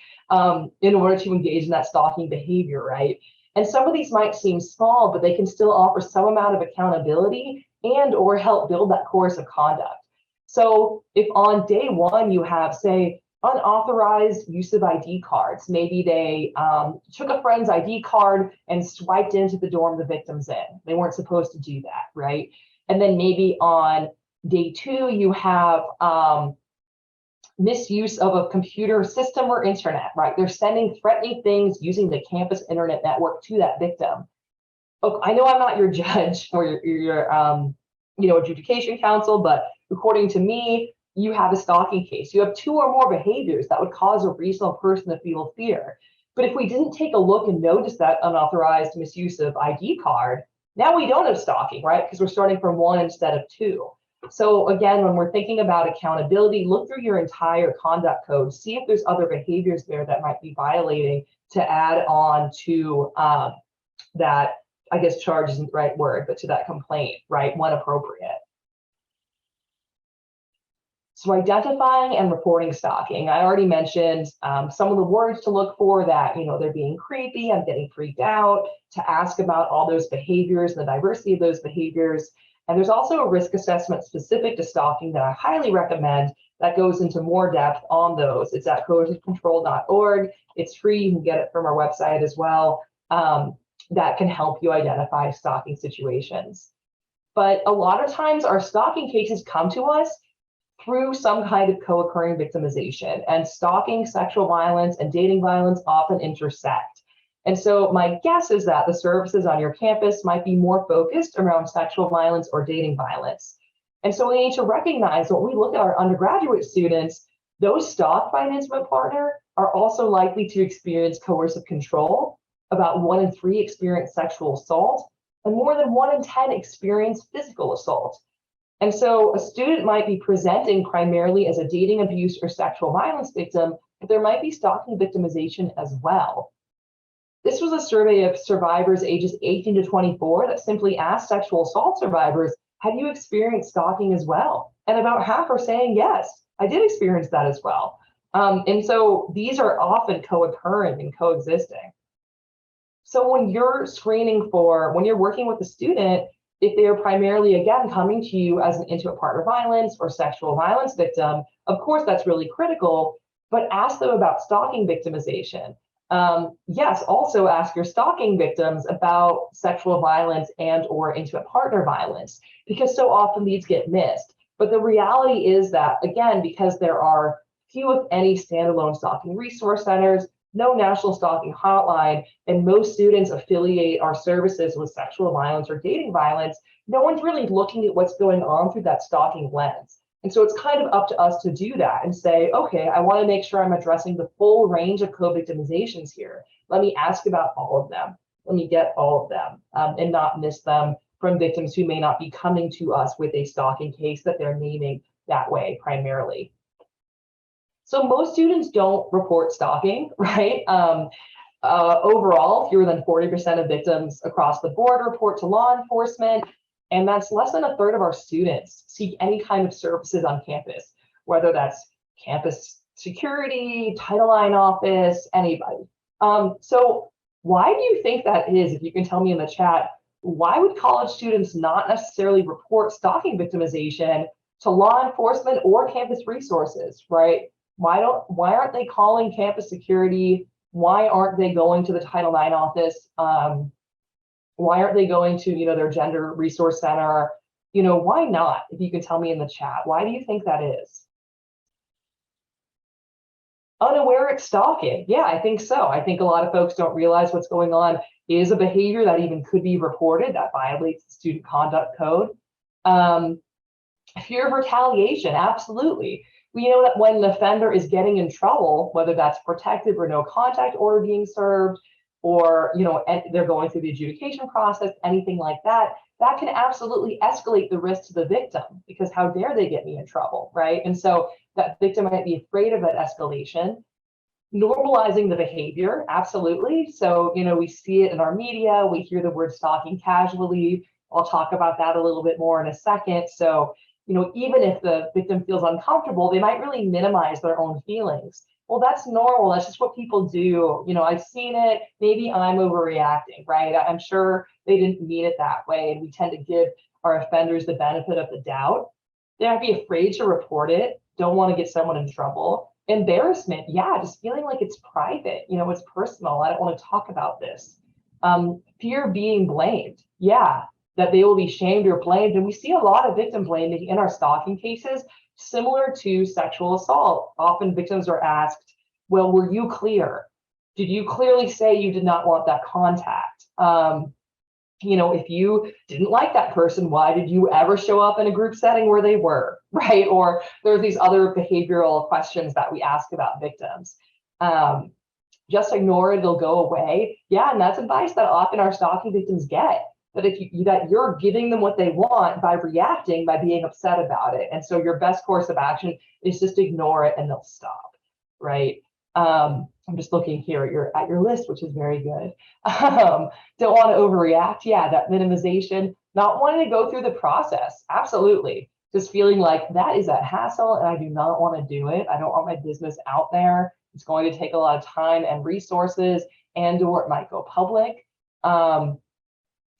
in order to engage in that stalking behavior, right? And some of these might seem small, but they can still offer some amount of accountability and or help build that course of conduct. So if on day one you have, say, unauthorized use of ID cards, maybe they took a friend's ID card and swiped into the dorm the victim's in. They weren't supposed to do that, right? And then maybe on day two, you have misuse of a computer system or internet, right? They're sending threatening things using the campus internet network to that victim. Look, I know I'm not your judge or your adjudication counsel, but according to me, you have a stalking case. You have two or more behaviors that would cause a reasonable person to feel fear. But if we didn't take a look and notice that unauthorized misuse of ID card, now we don't have stalking, right? Because we're starting from one instead of two. So again, when we're thinking about accountability, look through your entire conduct code, see if there's other behaviors there that might be violating to add on to that, I guess charge isn't the right word, but to that complaint, right, when appropriate. So identifying and reporting stalking, I already mentioned some of the words to look for, that, they're being creepy, I'm getting freaked out, to ask about all those behaviors and the diversity of those behaviors. And there's also a risk assessment specific to stalking that I highly recommend that goes into more depth on those. It's at coercivecontrol.org. It's free, you can get it from our website as well. That can help you identify stalking situations. But a lot of times our stalking cases come to us through some kind of co-occurring victimization, and stalking, sexual violence, and dating violence often intersect. And so my guess is that the services on your campus might be more focused around sexual violence or dating violence. And so we need to recognize when we look at our undergraduate students, those stalked by an intimate partner are also likely to experience coercive control. About 1 in 3 experience sexual assault, and more than 1 in 10 experience physical assault. And so a student might be presenting primarily as a dating abuse or sexual violence victim, but there might be stalking victimization as well. This was a survey of survivors ages 18 to 24 that simply asked sexual assault survivors, have you experienced stalking as well? And about half are saying, yes, I did experience that as well. And so these are often co-occurring and coexisting. So when you're when you're working with a student, if they are primarily, again, coming to you as an intimate partner violence or sexual violence victim, of course, that's really critical, but ask them about stalking victimization. Yes, also ask your stalking victims about sexual violence and or intimate partner violence, because so often these get missed. But the reality is that, again, because there are few, if any, standalone stalking resource centers, no national stalking hotline, and most students affiliate our services with sexual violence or dating violence, no one's really looking at what's going on through that stalking lens. And so it's kind of up to us to do that and say, okay, I want to make sure I'm addressing the full range of co-victimizations here. Let me ask about all of them. Let me get all of them and not miss them from victims who may not be coming to us with a stalking case that they're naming that way primarily. So most students don't report stalking, right? Overall, fewer than 40% of victims across the board report to law enforcement, and that's less than a third of our students seek any kind of services on campus, whether that's campus security, Title IX office, anybody. So why do you think that is? If you can tell me in the chat, why would college students not necessarily report stalking victimization to law enforcement or campus resources, right? Why aren't they calling campus security? Why aren't they going to the Title IX office? Why aren't they going to their gender resource center? Why not? If you can tell me in the chat, why do you think that is? Unaware stalking. Yeah, I think so. I think a lot of folks don't realize what's going on is a behavior that even could be reported that violates the student conduct code. Fear of retaliation, absolutely. We know that when the offender is getting in trouble, whether that's protective or no contact order being served, or they're going through the adjudication process, anything like that, that can absolutely escalate the risk to the victim, because how dare they get me in trouble, right? And so that victim might be afraid of that escalation. Normalizing the behavior, absolutely. So, we see it in our media, we hear the word stalking casually. I'll talk about that a little bit more in a second. So, even if the victim feels uncomfortable, they might really minimize their own feelings. Well, that's normal. That's just what people do. I've seen it. Maybe I'm overreacting, right? I'm sure they didn't mean it that way. And we tend to give our offenders the benefit of the doubt. They might be afraid to report it, don't want to get someone in trouble. Embarrassment, yeah, just feeling like it's private, it's personal. I don't want to talk about this. Fear of being blamed, yeah, that they will be shamed or blamed. And we see a lot of victim blaming in our stalking cases, similar to sexual assault. Often victims are asked, well, were you clear? Did you clearly say you did not want that contact? If you didn't like that person, why did you ever show up in a group setting where they were, right? Or there's these other behavioral questions that we ask about victims. Just ignore it, they'll go away. Yeah, and that's advice that often our stalking victims get, that you're giving them what they want by reacting, by being upset about it. And so your best course of action is just ignore it and they'll stop, right? I'm just looking here at your list, which is very good. Don't want to overreact. Yeah, that minimization, not wanting to go through the process. Absolutely. Just feeling like that is a hassle and I do not want to do it. I don't want my business out there. It's going to take a lot of time and resources, or it might go public.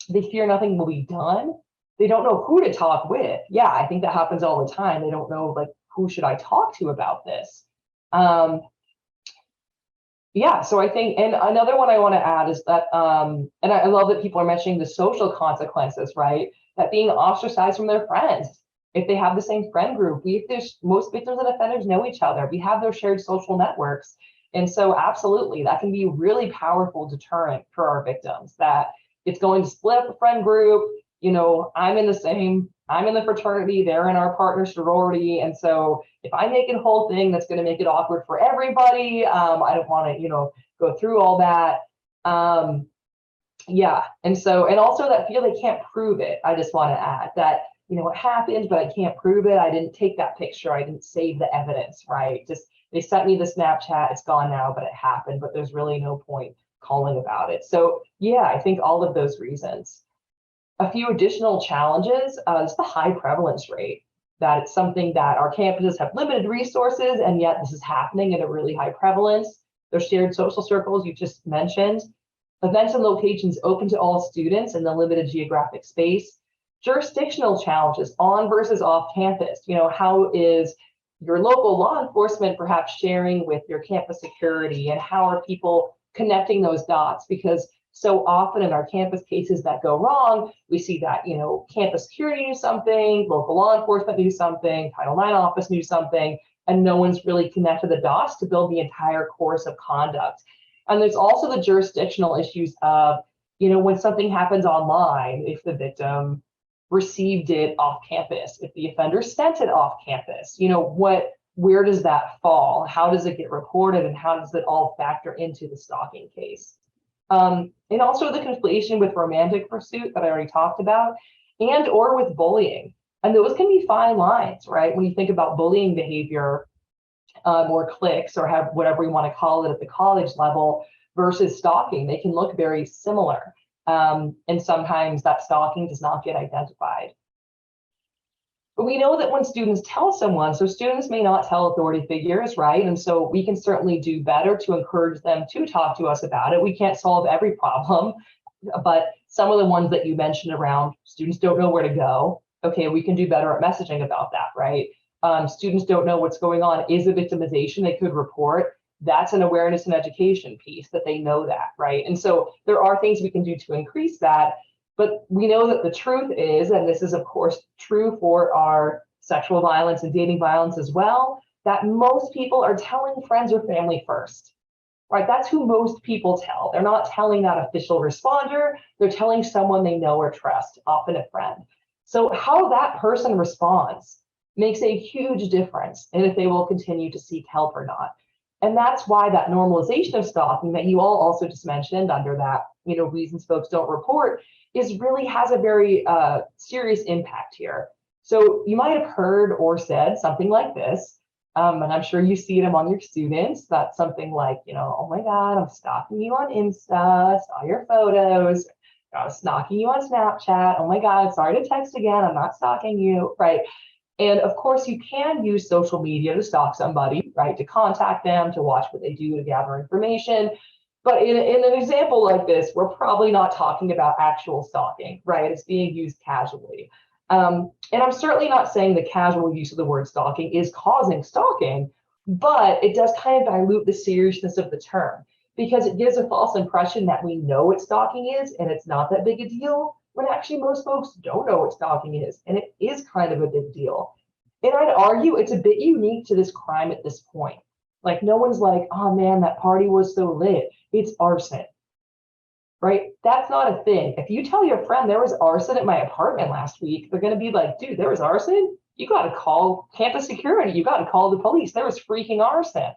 They fear nothing will be done. They don't know who to talk with. Yeah, I think that happens all the time. They don't know, like, who should I talk to about this? Yeah, so I think, and another one I want to add is that, and I love that people are mentioning the social consequences, right? That being ostracized from their friends, if they have the same friend group, most victims and offenders know each other. We have those shared social networks. And so absolutely, that can be a really powerful deterrent for our victims, that it's going to split up the friend group. I'm in the fraternity, they're in our partner sorority. And so if I make it a whole thing that's going to make it awkward for everybody, I don't want to, go through all that. Yeah. And also that feel they can't prove it. I just want to add that, it happened, but I can't prove it. I didn't take that picture. I didn't save the evidence, right? Just, they sent me the Snapchat, it's gone now, but it happened, but there's really no point calling about it. So yeah, I think all of those reasons. A few additional challenges is the high prevalence rate, that it's something that our campuses have limited resources, and yet this is happening at a really high prevalence. There's shared social circles you just mentioned, events and locations open to all students in the limited geographic space, jurisdictional challenges on versus off campus. How is your local law enforcement perhaps sharing with your campus security, and how are people connecting those dots? Because so often in our campus cases that go wrong, we see that, campus security knew something, local law enforcement knew something, Title IX office knew something, and no one's really connected the dots to build the entire course of conduct. And there's also the jurisdictional issues of, when something happens online, if the victim received it off campus, if the offender sent it off campus, where does that fall? How does it get reported, and how does it all factor into the stalking case? And also the conflation with romantic pursuit that I already talked about, or with bullying. And those can be fine lines, right? When you think about bullying behavior, or cliques, or have whatever you want to call it at the college level, versus stalking, they can look very similar. And sometimes that stalking does not get identified. But we know that when students tell someone, so students may not tell authority figures, right? And so we can certainly do better to encourage them to talk to us about it. We can't solve every problem, but some of the ones that you mentioned around students don't know where to go. Okay, we can do better at messaging about that, right? Students don't know what's going on. Is a victimization they could report? That's an awareness and education piece, that they know that, right? And so there are things we can do to increase that. But we know that the truth is, and this is of course true for our sexual violence and dating violence as well, that most people are telling friends or family first, right? That's who most people tell. They're not telling that official responder, they're telling someone they know or trust, often a friend. So how that person responds makes a huge difference in if they will continue to seek help or not. And that's why that normalization of stalking that you all also just mentioned under that, reasons folks don't report, is really has a very serious impact here. So you might have heard or said something like this, and I'm sure you see it among your students. That's something like, oh my God, I'm stalking you on Insta, saw your photos, I was stalking you on Snapchat. Oh my God, sorry to text again, I'm not stalking you, right? And of course, you can use social media to stalk somebody, right? To contact them, to watch what they do, to gather information. But in an example like this, we're probably not talking about actual stalking, right? It's being used casually. And I'm certainly not saying the casual use of the word stalking is causing stalking, but it does kind of dilute the seriousness of the term because it gives a false impression that we know what stalking is and it's not that big a deal, when actually most folks don't know what stalking is, and it is kind of a big deal. And I'd argue it's a bit unique to this crime at this point. Like no one's like, oh man, that party was so lit, it's arson, right? That's not a thing. If you tell your friend there was arson at my apartment last week, they're gonna be like, dude, there was arson? You gotta call campus security, you gotta call the police, there was freaking arson.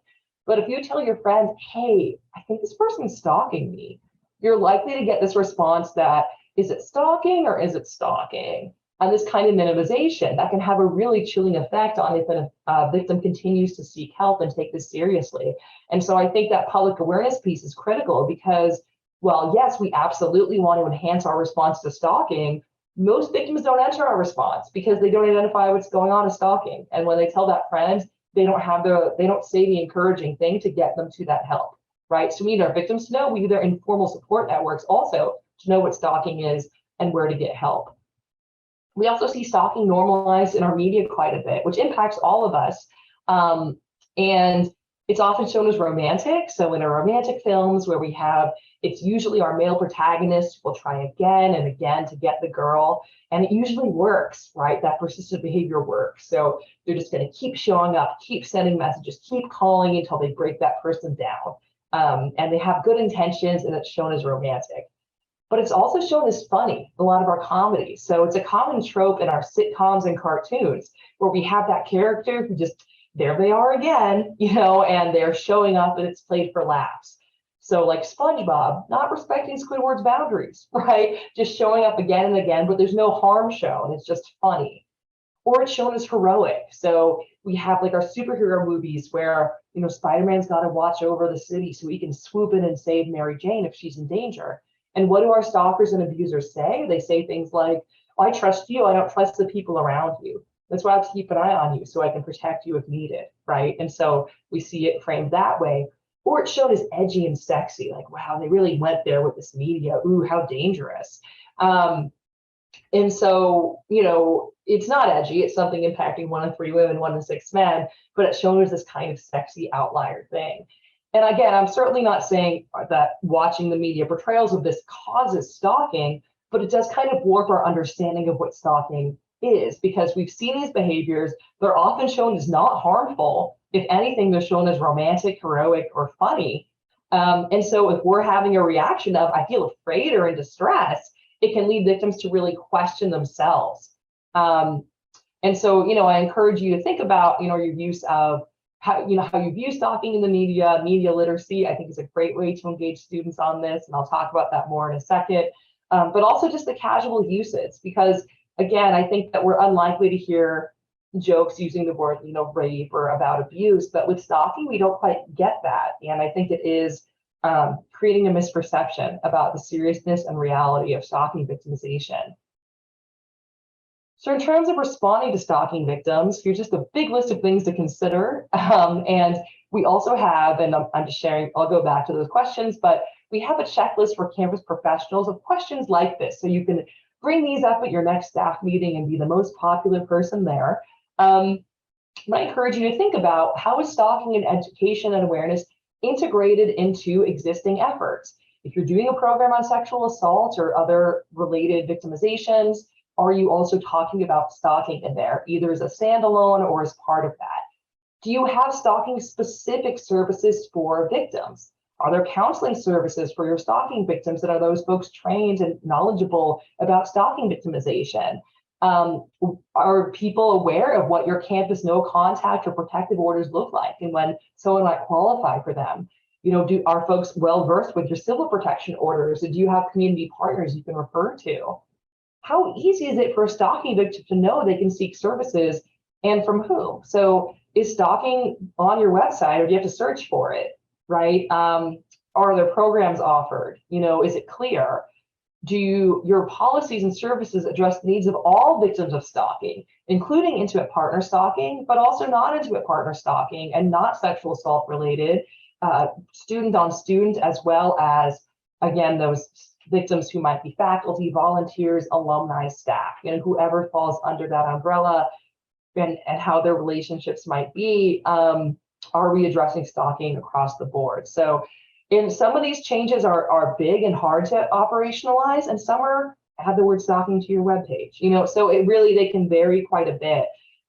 But if you tell your friend, hey, I think this person's stalking me, you're likely to get this response that, is it stalking or is it stalking? And this kind of minimization that can have a really chilling effect on if a victim continues to seek help and take this seriously. And so I think that public awareness piece is critical because, well, yes, we absolutely want to enhance our response to stalking. Most victims don't enter our response because they don't identify what's going on as stalking. And when they tell that friend, they don't say the encouraging thing to get them to that help, right? So we need our victims to know, we need their informal support networks also to know what stalking is and where to get help. We also see stalking normalized in our media quite a bit, which impacts all of us. And it's often shown as romantic. So in our romantic films where it's usually our male protagonist will try again and again to get the girl. And it usually works, right? That persistent behavior works. So they're just going to keep showing up, keep sending messages, keep calling until they break that person down. And they have good intentions and it's shown as romantic. But it's also shown as funny, a lot of our comedies. So it's a common trope in our sitcoms and cartoons where we have that character who just, there they are again, and they're showing up and it's played for laughs. So like SpongeBob, not respecting Squidward's boundaries, right? Just showing up again and again, but there's no harm shown. It's just funny. Or it's shown as heroic. So we have like our superhero movies where, Spider-Man's got to watch over the city so he can swoop in and save Mary Jane if she's in danger. And what do our stalkers and abusers say? They say things like, I trust you, I don't trust the people around you. That's why I have to keep an eye on you so I can protect you if needed, right? And so we see it framed that way. Or it's shown as edgy and sexy, like, wow, they really went there with this media. Ooh, how dangerous. And so, it's not edgy. It's something impacting 1 in 3 women, 1 in 6 men, but it's shown as this kind of sexy outlier thing. And again, I'm certainly not saying that watching the media portrayals of this causes stalking, but it does kind of warp our understanding of what stalking is because we've seen these behaviors. They're often shown as not harmful. If anything, they're shown as romantic, heroic, or funny. And so if we're having a reaction of, I feel afraid or in distress, it can lead victims to really question themselves. And so, I encourage you to think about, your use of how you view stalking in the media literacy. I think is a great way to engage students on this. And I'll talk about that more in a second. But also just the casual usage, because again, I think that we're unlikely to hear jokes using the word, rape or about abuse, but with stalking, we don't quite get that. And I think it is creating a misperception about the seriousness and reality of stalking victimization. So in terms of responding to stalking victims, here's just a big list of things to consider. And we also have, and I'm just sharing, I'll go back to those questions, but we have a checklist for campus professionals of questions like this. So you can bring these up at your next staff meeting and be the most popular person there. I encourage you to think about how is stalking and education and awareness integrated into existing efforts. If you're doing a program on sexual assault or other related victimizations, are you also talking about stalking in there, either as a standalone or as part of that? Do you have stalking specific services for victims? Are there counseling services for your stalking victims, and are those folks trained and knowledgeable about stalking victimization? Are people aware of what your campus no contact or protective orders look like and when someone might qualify for them? Are folks well versed with your civil protection orders? And do you have community partners you can refer to? How easy is it for a stalking victim to know they can seek services and from whom? So is stalking on your website, or do you have to search for it, right? Are there programs offered? Is it clear? Do your policies and services address the needs of all victims of stalking, including intimate partner stalking, but also non-intimate partner stalking and not sexual assault related, student on student, as well as, again, those victims who might be faculty, volunteers, alumni, staff, whoever falls under that umbrella, and how their relationships might be. Are we addressing stalking across the board? So and some of these changes are big and hard to operationalize, and some have the word stalking to your webpage, so they can vary quite a bit.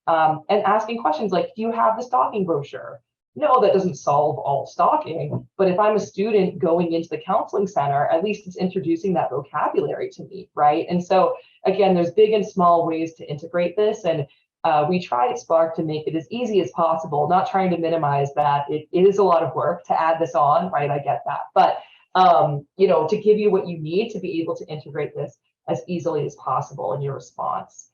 And asking questions like, do you have the stalking brochure? No, that doesn't solve all stalking, but if I'm a student going into the counseling center, at least it's introducing that vocabulary to me, right? And so again, there's big and small ways to integrate this, and we try at SPARC to make it as easy as possible, not trying to minimize that. It is a lot of work to add this on, right? I get that. But, to give you what you need to be able to integrate this as easily as possible in your response.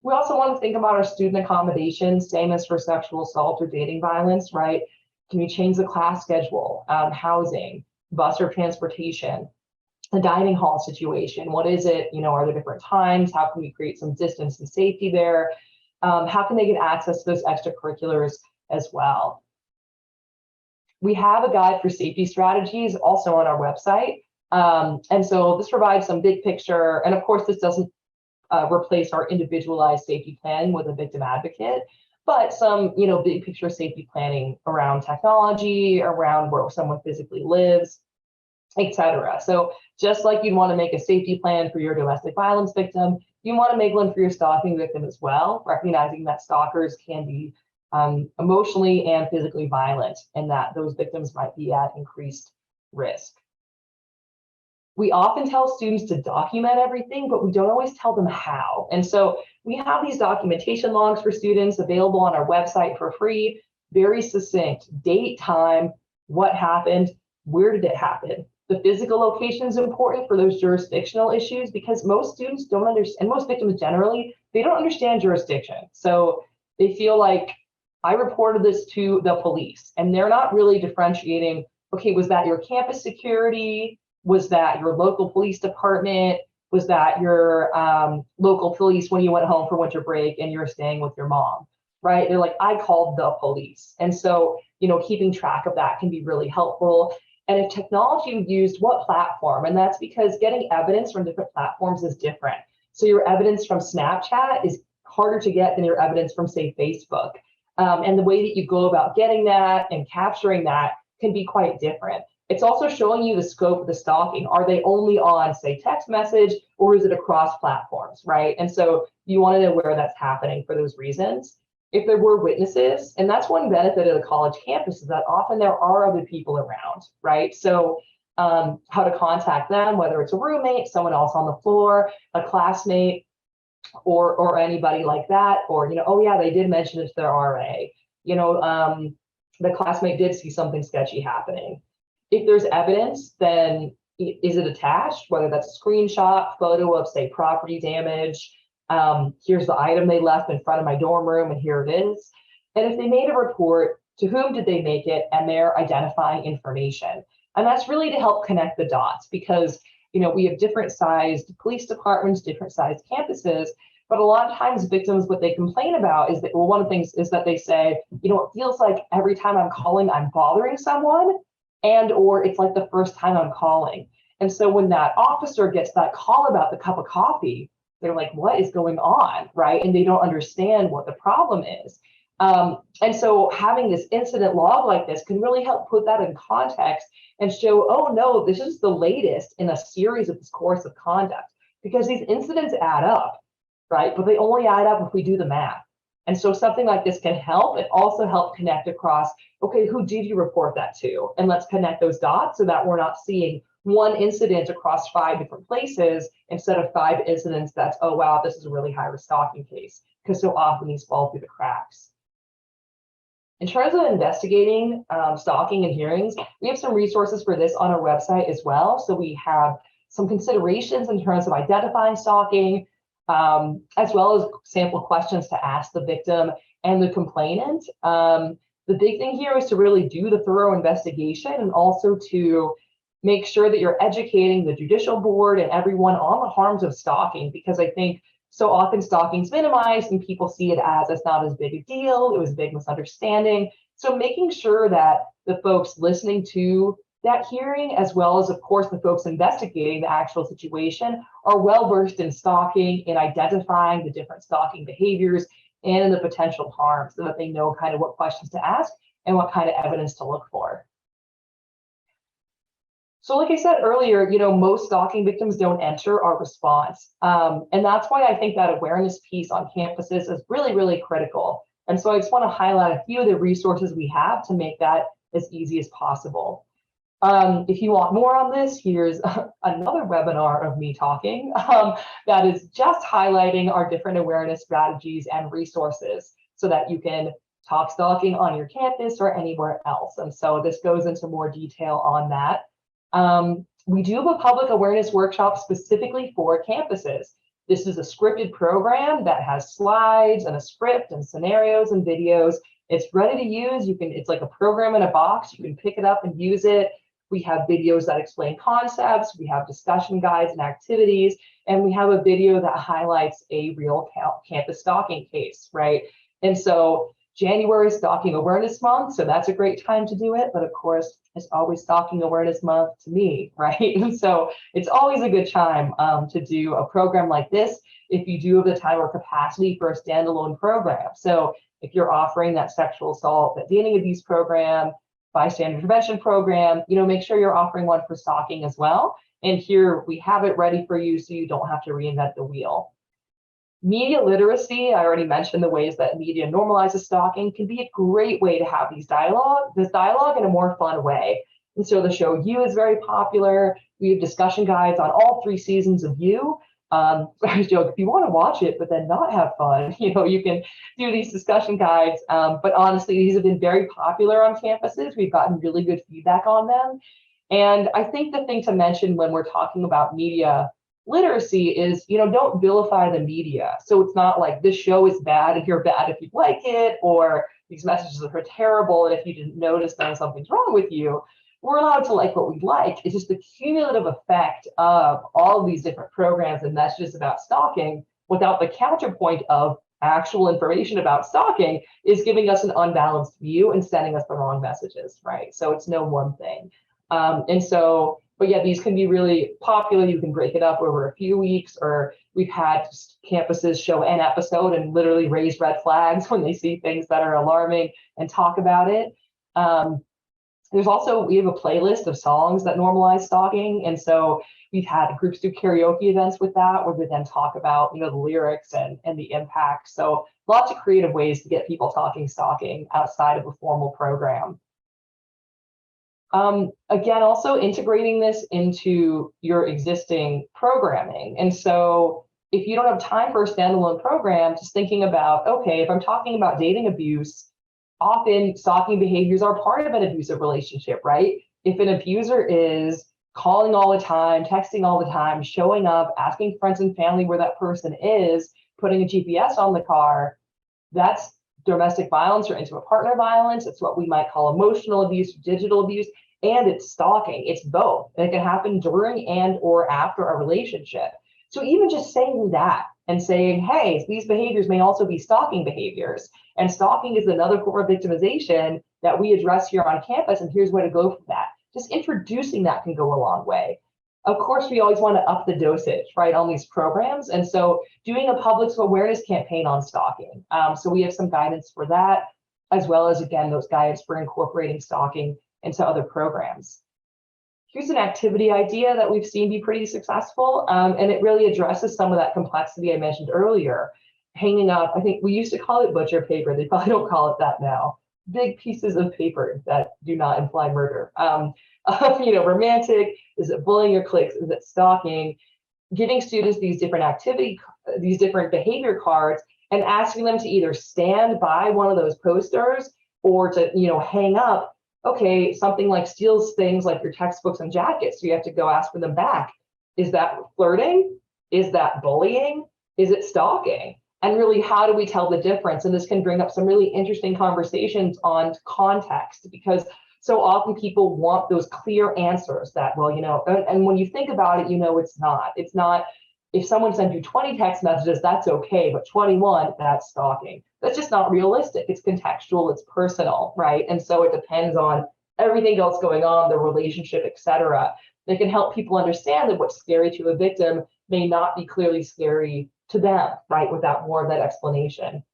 We also want to think about our student accommodations, same as for sexual assault or dating violence, right? Can you change the class schedule, housing, bus or transportation, the dining hall situation? What is it? Are there different times? How can we create some distance and safety there? How can they get access to those extracurriculars as well? We have a guide for safety strategies also on our website. And so this provides some big picture, and of course, this doesn't replace our individualized safety planning with a victim advocate, but some, big picture safety planning around technology, around where someone physically lives, etc. So just like you'd want to make a safety plan for your domestic violence victim, you want to make one for your stalking victim as well, recognizing that stalkers can be emotionally and physically violent, and that those victims might be at increased risk. We often tell students to document everything, but we don't always tell them how. And so we have these documentation logs for students available on our website for free, very succinct: date, time, what happened, where did it happen. The physical location is important for those jurisdictional issues, because most students don't understand, and most victims generally, they don't understand jurisdiction. So they feel like, I reported this to the police, and they're not really differentiating, okay, was that your campus security? Was that your local police department? Was that your local police when you went home for winter break and you're staying with your mom, right? They're like, I called the police. And so, keeping track of that can be really helpful. And if technology used, what platform? And that's because getting evidence from different platforms is different. So your evidence from Snapchat is harder to get than your evidence from, say, Facebook. And the way that you go about getting that and capturing that can be quite different. It's also showing you the scope of the stalking. Are they only on, say, text message, or is it across platforms, right? And so you want to know where that's happening for those reasons. If there were witnesses, and that's one benefit of the college campus, is that often there are other people around, right? So how to contact them, whether it's a roommate, someone else on the floor, a classmate, or anybody like that, or, oh yeah, they did mention it to their RA. The classmate did see something sketchy happening. If there's evidence, then is it attached, whether that's a screenshot, photo of, say, property damage, here's the item they left in front of my dorm room, and here it is. And if they made a report, to whom did they make it, and their identifying information. And that's really to help connect the dots, because we have different sized police departments, different sized campuses, but a lot of times victims, what they complain about is that, well, one of the things is that they say, it feels like every time I'm calling, I'm bothering someone, and or it's like the first time I'm calling. And so when that officer gets that call about the cup of coffee, they're like, what is going on, right? And they don't understand what the problem is. And so having this incident log like this can really help put that in context and show, oh no, this is the latest in a series of this course of conduct, because these incidents add up, right? But they only add up if we do the math. And so something like this can help. It also help connect across, okay, who did you report that to? And let's connect those dots so that we're not seeing one incident across 5 different places instead of 5 incidents that's, oh, wow, this is a really high risk stalking case, because so often these fall through the cracks. In terms of investigating stalking and hearings, we have some resources for this on our website as well. So we have some considerations in terms of identifying stalking, as well as sample questions to ask the victim and the complainant. The big thing here is to really do the thorough investigation and also to make sure that you're educating the judicial board and everyone on the harms of stalking, because I think so often stalking is minimized and people see it as it's not as big a deal. It was a big misunderstanding. So making sure that the folks listening to that hearing, as well as, of course, the folks investigating the actual situation, are well versed in stalking, in identifying the different stalking behaviors and in the potential harm, so that they know kind of what questions to ask and what kind of evidence to look for. So like I said earlier, most stalking victims don't enter our response. And that's why I think that awareness piece on campuses is really, really critical. And so I just want to highlight a few of the resources we have to make that as easy as possible. If you want more on this, here's another webinar of me talking that is just highlighting our different awareness strategies and resources so that you can talk stalking on your campus or anywhere else. And so this goes into more detail on that. We do have a public awareness workshop specifically for campuses. This is a scripted program that has slides and a script and scenarios and videos. It's ready to use. It's like a program in a box. You can pick it up and use it. We have videos that explain concepts. We have discussion guides and activities. And we have a video that highlights a real campus stalking case, right? And so January is Stalking Awareness Month, so that's a great time to do it. But of course, it's always Stalking Awareness Month to me, right? And so it's always a good time to do a program like this if you do have the time or capacity for a standalone program. So if you're offering that sexual assault, that dating abuse program, bystander intervention program, make sure you're offering one for stalking as well. And here we have it ready for you so you don't have to reinvent the wheel. Media literacy, I already mentioned the ways that media normalizes stalking, can be a great way to have this dialogue in a more fun way. And so the show You is very popular. We have discussion guides on all 3 seasons of You. I joke, if you want to watch it, but then not have fun, you can do these discussion guides. But honestly, these have been very popular on campuses. We've gotten really good feedback on them. And I think the thing to mention when we're talking about media literacy is, don't vilify the media. So it's not like this show is bad and you're bad if you like it, or these messages are terrible and if you didn't notice then something's wrong with you. We're allowed to like what we like. It's just the cumulative effect of all of these different programs and messages about stalking without the counterpoint of actual information about stalking is giving us an unbalanced view and sending us the wrong messages, right? So it's no one thing. But yeah, these can be really popular. You can break it up over a few weeks, or we've had campuses show an episode and literally raise red flags when they see things that are alarming and talk about it. We have a playlist of songs that normalize stalking. And so we've had groups do karaoke events with that, where we then talk about, the lyrics and the impact. So lots of creative ways to get people talking stalking outside of a formal program. Again, also integrating this into your existing programming. And so if you don't have time for a standalone program, just thinking about, okay, if I'm talking about dating abuse, often stalking behaviors are part of an abusive relationship, right? If an abuser is calling all the time, texting all the time, showing up, asking friends and family where that person is, putting a GPS on the car, that's domestic violence or intimate partner violence. It's what we might call emotional abuse, digital abuse, and it's stalking. It's both. And it can happen during and or after a relationship. So even just saying that and saying, hey, these behaviors may also be stalking behaviors. And stalking is another form of victimization that we address here on campus, and here's where to go for that. Just introducing that can go a long way. of course, we always want to up the dosage, right, on these programs. And so doing a public awareness campaign on stalking. So we have some guidance for that, as well as, again, those guides for incorporating stalking into other programs. Here's an activity idea that we've seen be pretty successful, and it really addresses some of that complexity I mentioned earlier. Hanging up, I think we used to call it butcher paper. They probably don't call it that now. Big pieces of paper that do not imply murder. Romantic, is it bullying or clicks? Is it stalking? Giving students these different behavior cards and asking them to either stand by one of those posters or to, hang up. Okay, something like steals things like your textbooks and jackets, so you have to go ask for them back. Is that flirting? Is that bullying? Is it stalking? And really, how do we tell the difference? And this can bring up some really interesting conversations on context, because so often people want those clear answers that, well, and when you think about it, it's not. It's not, if someone sends you 20 text messages, that's okay, but 21, that's stalking. That's just not realistic. It's contextual, it's personal, right? And so it depends on everything else going on, the relationship, etc. That can help people understand that what's scary to a victim may not be clearly scary to them, right, without more of that explanation.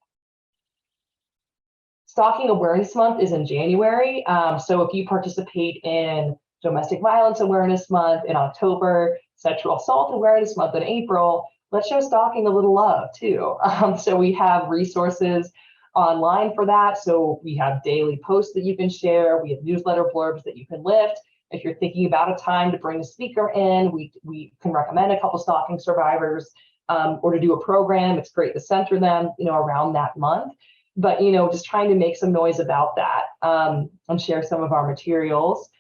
Stalking Awareness Month is in January. So if you participate in Domestic Violence Awareness Month in October, Sexual Assault Awareness Month in April, let's show stalking a little love too. So we have resources online for that. So we have daily posts that you can share. We have newsletter blurbs that you can lift. If you're thinking about a time to bring a speaker in, we can recommend a couple stalking survivors, or to do a program. It's great to center them, around that month. But, just trying to make some noise about that, and share some of our materials.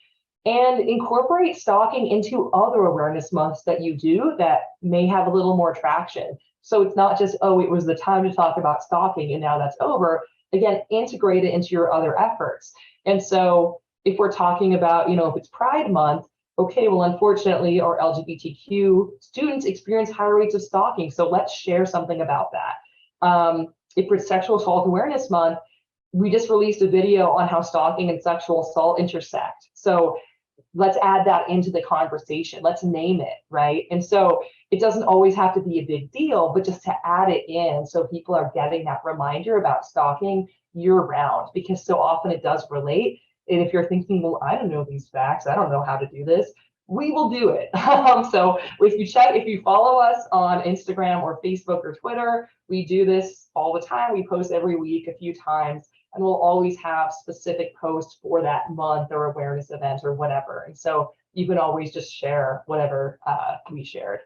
And incorporate stalking into other awareness months that you do that may have a little more traction. So it's not just, oh, it was the time to talk about stalking and now that's over. Again, integrate it into your other efforts. And so if we're talking about, if it's Pride Month, okay, well, unfortunately, our LGBTQ students experience higher rates of stalking. So let's share something about that. If it's Sexual Assault Awareness Month, we just released a video on how stalking and sexual assault intersect. So let's add that into the conversation. Let's name it, right? And so it doesn't always have to be a big deal, but just to add it in so people are getting that reminder about stalking year round, because so often it does relate. And if you're thinking, well, I don't know these facts, I don't know how to do this, we will do it. So if you follow us on Instagram or Facebook or Twitter, we do this all the time. We post every week a few times, and we'll always have specific posts for that month or awareness event or whatever. And so you can always just share whatever we shared.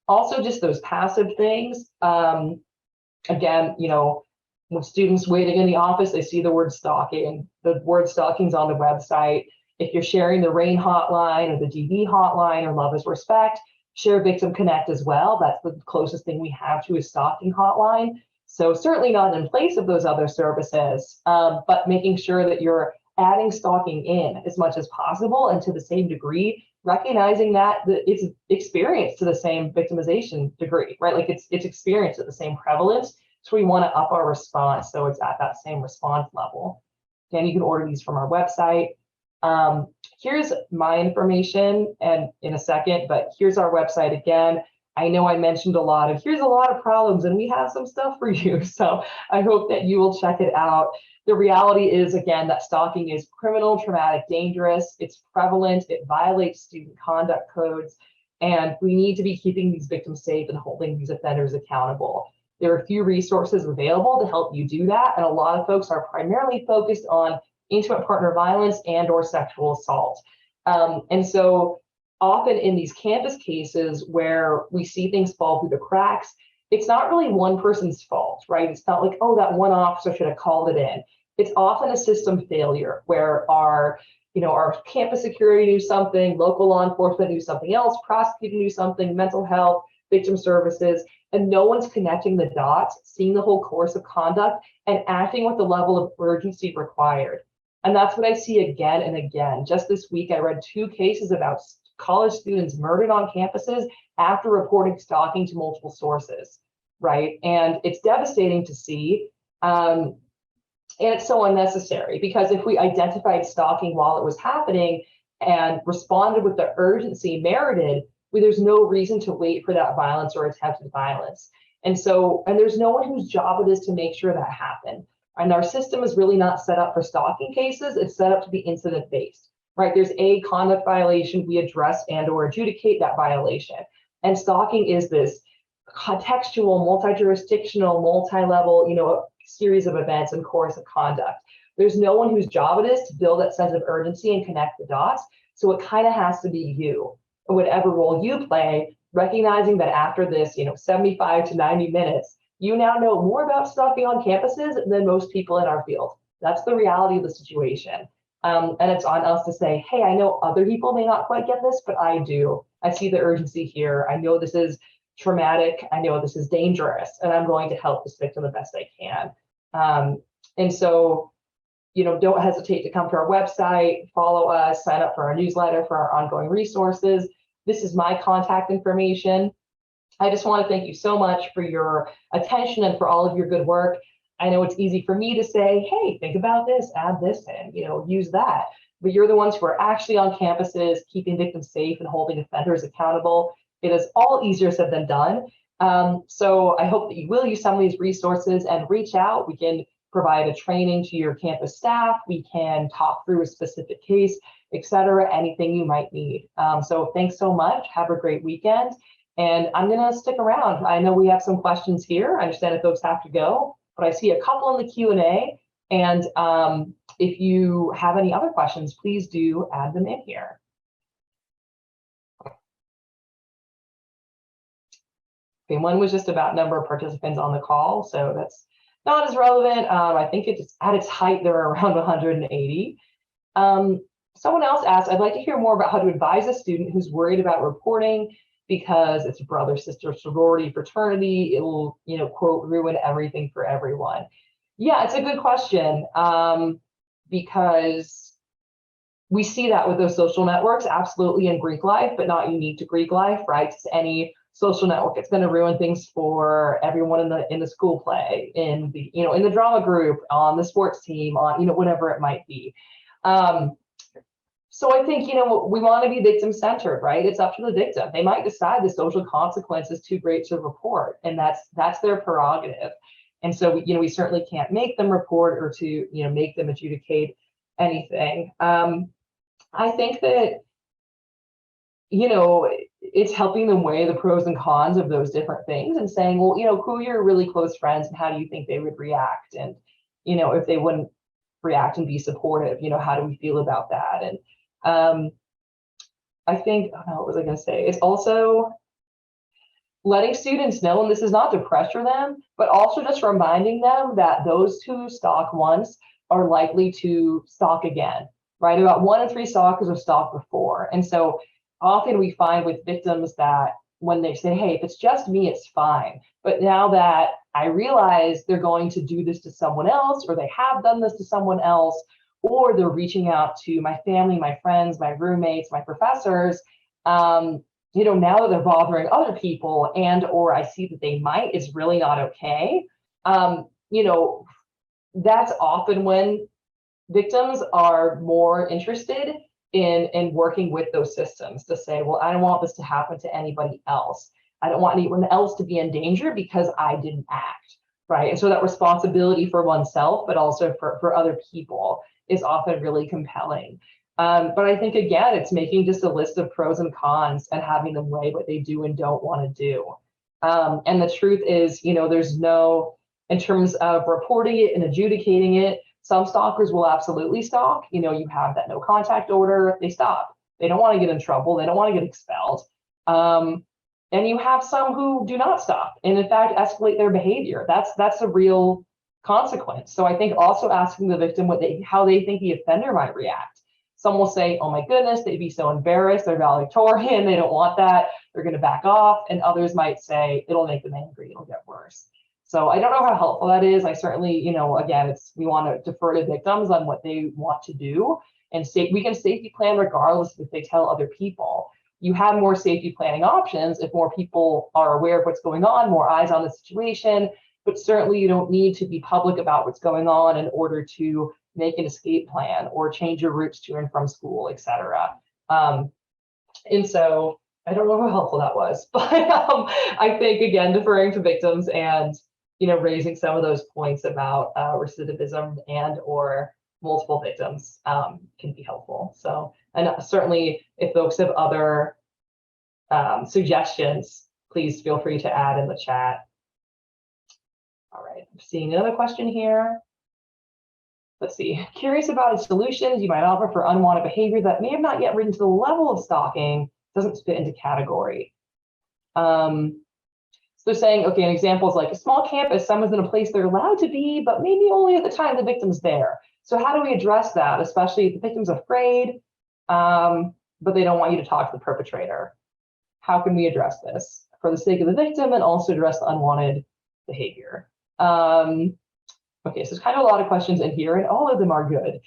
Also, just those passive things. Again, when students waiting in the office, they see the word stalking. The word stalking's on the website. If you're sharing the RAIN hotline or the DV hotline or Love is Respect, share Victim Connect as well. That's the closest thing we have to a stalking hotline. So certainly not in place of those other services, but making sure that you're adding stalking in as much as possible and to the same degree, recognizing that it's experienced to the same victimization degree, right? Like it's experienced at the same prevalence. So we want to up our response so it's at that same response level. Again, you can order these from our website. Here's my information and in a second, but here's our website again. I know I mentioned here's a lot of problems and we have some stuff for you. So I hope that you will check it out. The reality is, again, that stalking is criminal, traumatic, dangerous. It's prevalent. It violates student conduct codes. And we need to be keeping these victims safe and holding these offenders accountable. There are a few resources available to help you do that. And a lot of folks are primarily focused on intimate partner violence and or sexual assault. And so often in these campus cases where we see things fall through the cracks, it's not really one person's fault, right? It's not like, oh, that one officer should have called it in. It's often a system failure where our campus security knew something, local law enforcement knew something else, prosecutor knew something, mental health, victim services, and no one's connecting the dots, seeing the whole course of conduct and acting with the level of urgency required. And that's what I see again and again. Just this week, I read 2 cases about college students murdered on campuses after reporting stalking to multiple sources, right? And it's devastating to see. And it's so unnecessary because if we identified stalking while it was happening and responded with the urgency merited, where there's no reason to wait for that violence or attempted violence. And there's no one whose job it is to make sure that happen. And our system is really not set up for stalking cases. It's set up to be incident based, right? There's a conduct violation, we address and or adjudicate that violation. And stalking is this contextual, multi-jurisdictional, multi-level, series of events and course of conduct. There's no one whose job it is to build that sense of urgency and connect the dots. So it kind of has to be you, whatever role you play, recognizing that after this, 75 to 90 minutes, you now know more about stalking on campuses than most people in our field. That's the reality of the situation. And it's on us to say, hey, I know other people may not quite get this, but I do. I see the urgency here. I know this is traumatic. I know this is dangerous, and I'm going to help this victim the best I can. And so, don't hesitate to come to our website, follow us, sign up for our newsletter for our ongoing resources. This is my contact information. I just want to thank you so much for your attention and for all of your good work. I know it's easy for me to say, hey, think about this, add this in, use that. But you're the ones who are actually on campuses, keeping victims safe and holding offenders accountable. It is all easier said than done. So I hope that you will use some of these resources and reach out. We can provide a training to your campus staff. We can talk through a specific case, et cetera, anything you might need. So thanks so much. Have a great weekend. And I'm going to stick around. I know we have some questions here. I understand that folks have to go, but I see a couple in the Q&A. And if you have any other questions, please do add them in here. Okay, one was just about number of participants on the call, so that's not as relevant. I think it's at its height, there are around 180. Someone else asked, I'd like to hear more about how to advise a student who's worried about reporting because it's brother, sister, sorority, fraternity. It will, quote, ruin everything for everyone. Yeah, it's a good question, because we see that with those social networks, absolutely in Greek life, but not unique to Greek life, right? It's any social network. It's going to ruin things for everyone in the school play, in the in the drama group, on the sports team, on whatever it might be. So I think we want to be victim centered, right? It's up to the victim. They might decide the social consequence is too great to report, and that's their prerogative. And so we certainly can't make them report or to make them adjudicate anything. I think that it's helping them weigh the pros and cons of those different things and saying, well, who are your really close friends and how do you think they would react? And, if they wouldn't react and be supportive, how do we feel about that? And I think, what was I going to say? It's also letting students know, and this is not to pressure them, but also just reminding them that those who stalk once are likely to stalk again, right? About 1 in 3 stalkers have stalked before. And so often we find with victims that when they say, hey, if it's just me, it's fine. But now that I realize they're going to do this to someone else, or they have done this to someone else, or they're reaching out to my family, my friends, my roommates, my professors, now that they're bothering other people and or I see that they might, it's really not okay. That's often when victims are more interested in working with those systems to say, well, I don't want this to happen to anybody else. I don't want anyone else to be in danger because I didn't act, right? And so that responsibility for oneself, but also for other people is often really compelling. But I think, again, it's making just a list of pros and cons and having them weigh what they do and don't want to do. And the truth is, there's no, in terms of reporting it and adjudicating it, some stalkers will absolutely stalk. You have that no contact order, they stop. They don't want to get in trouble. They don't want to get expelled. And you have some who do not stop and in fact escalate their behavior. That's a real consequence. So I think also asking the victim how they think the offender might react. Some will say, oh my goodness, they'd be so embarrassed, they're valedictorian, they don't want that, they're going to back off. And others might say, it'll make them angry, it'll get worse. So I don't know how helpful that is. I certainly, again, we want to defer to victims on what they want to do. And we can safety plan regardless if they tell other people. You have more safety planning options if more people are aware of what's going on, more eyes on the situation. But certainly you don't need to be public about what's going on in order to make an escape plan or change your routes to and from school, et cetera. And so I don't know how helpful that was, but I think, again, deferring to victims and, raising some of those points about recidivism and or multiple victims can be helpful. So, and certainly if folks have other suggestions, please feel free to add in the chat. All right, I'm seeing another question here. Let's see, curious about solutions you might offer for unwanted behavior that may have not yet risen to the level of stalking, doesn't fit into category. So they're saying, okay, an example is like a small campus, someone's in a place they're allowed to be, but maybe only at the time the victim's there. So how do we address that, especially if the victim's afraid, but they don't want you to talk to the perpetrator? How can we address this for the sake of the victim and also address the unwanted behavior? Okay, so there's kind of a lot of questions in here, and all of them are good.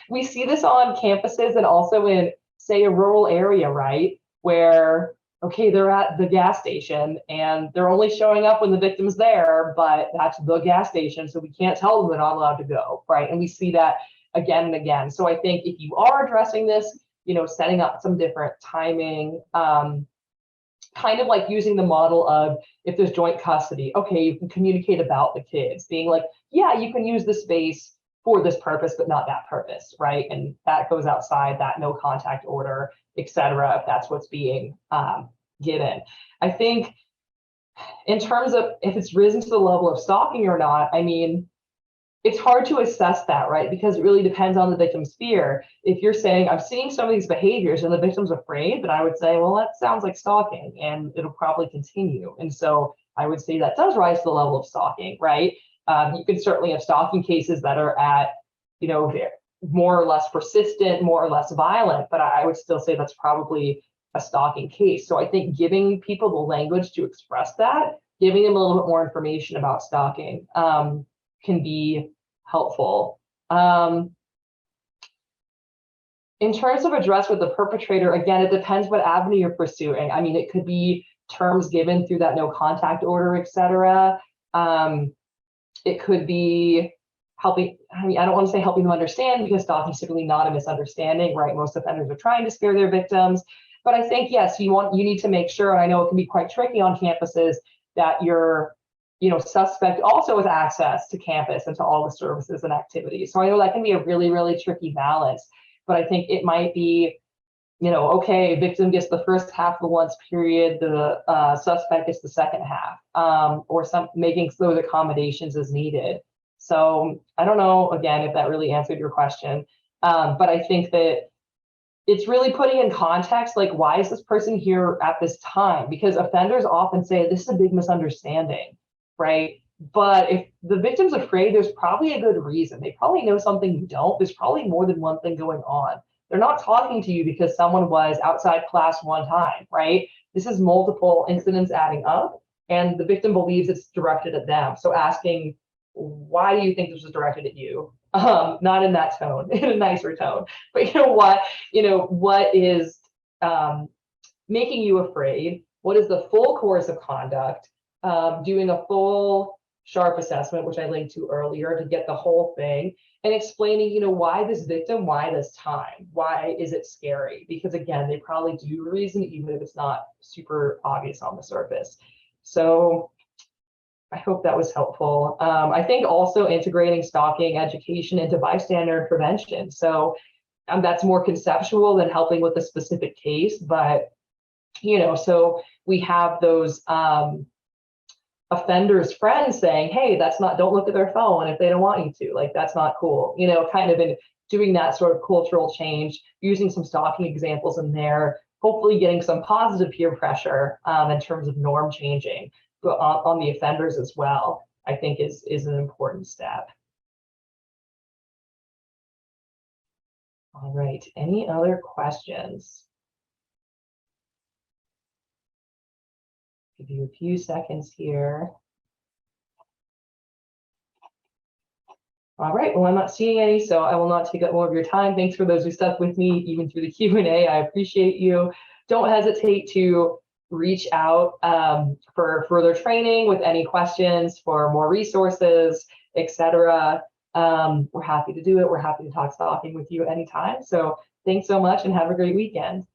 We see this on campuses and also in, say, a rural area, right? Where, okay, they're at the gas station and they're only showing up when the victim's there, but that's the gas station, so we can't tell them they're not allowed to go, right? And we see that again and again. So I think if you are addressing this, setting up some different timing, kind of like using the model of if there's joint custody, okay, you can communicate about the kids, being like, yeah, you can use the space for this purpose, but not that purpose, right? And that goes outside that no contact order, et cetera, if that's what's being given. I think in terms of if it's risen to the level of stalking or not, I mean, it's hard to assess that, right? Because it really depends on the victim's fear. If you're saying, I'm seeing some of these behaviors and the victim's afraid, then I would say, well, that sounds like stalking and it'll probably continue. And so I would say that does rise to the level of stalking, right? You can certainly have stalking cases that are at, more or less persistent, more or less violent, but I would still say that's probably a stalking case. So I think giving people the language to express that, giving them a little bit more information about stalking, can be helpful. In terms of address with the perpetrator, again, it depends what avenue you're pursuing. I mean, it could be terms given through that no contact order, et cetera. It could be helping, I mean, I don't want to say helping them understand because stalking is typically not a misunderstanding, right? Most offenders are trying to scare their victims. But I think, yes, you need to make sure, and I know it can be quite tricky on campuses, that your suspect also has access to campus and to all the services and activities. So I know that can be a really, really tricky balance, but I think it might be, okay, victim gets the first half of the once period, the suspect gets the second half, or making those accommodations as needed. So I don't know, again, if that really answered your question, but I think that it's really putting in context, like, why is this person here at this time? Because offenders often say, this is a big misunderstanding, right? But if the victim's afraid, there's probably a good reason. They probably know something you don't. There's probably more than one thing going on. They're not talking to you because someone was outside class one time, right? This is multiple incidents adding up, and the victim believes it's directed at them. So asking, why do you think this was directed at you? Not in that tone, in a nicer tone, but what is making you afraid? What is the full course of conduct? Doing a full SHARP assessment, which I linked to earlier, to get the whole thing, and explaining, why this victim, why this time, why is it scary? Because again, they probably do a reason, even if it's not super obvious on the surface. So I hope that was helpful. I think also integrating stalking education into bystander prevention. So that's more conceptual than helping with a specific case, but so we have those offenders' friends saying, hey, don't look at their phone if they don't want you to, like, that's not cool, kind of in doing that sort of cultural change, using some stalking examples in there, hopefully getting some positive peer pressure in terms of norm changing, but on the offenders as well, I think is an important step. All right, any other questions? Give you a few seconds here. All right, well, I'm not seeing any, so I will not take up more of your time. Thanks for those who stuck with me, even through the Q&A. I appreciate you. Don't hesitate to reach out for further training with any questions, for more resources, etc. we're happy to do it. We're happy to talk stalking with you anytime. So thanks so much and have a great weekend.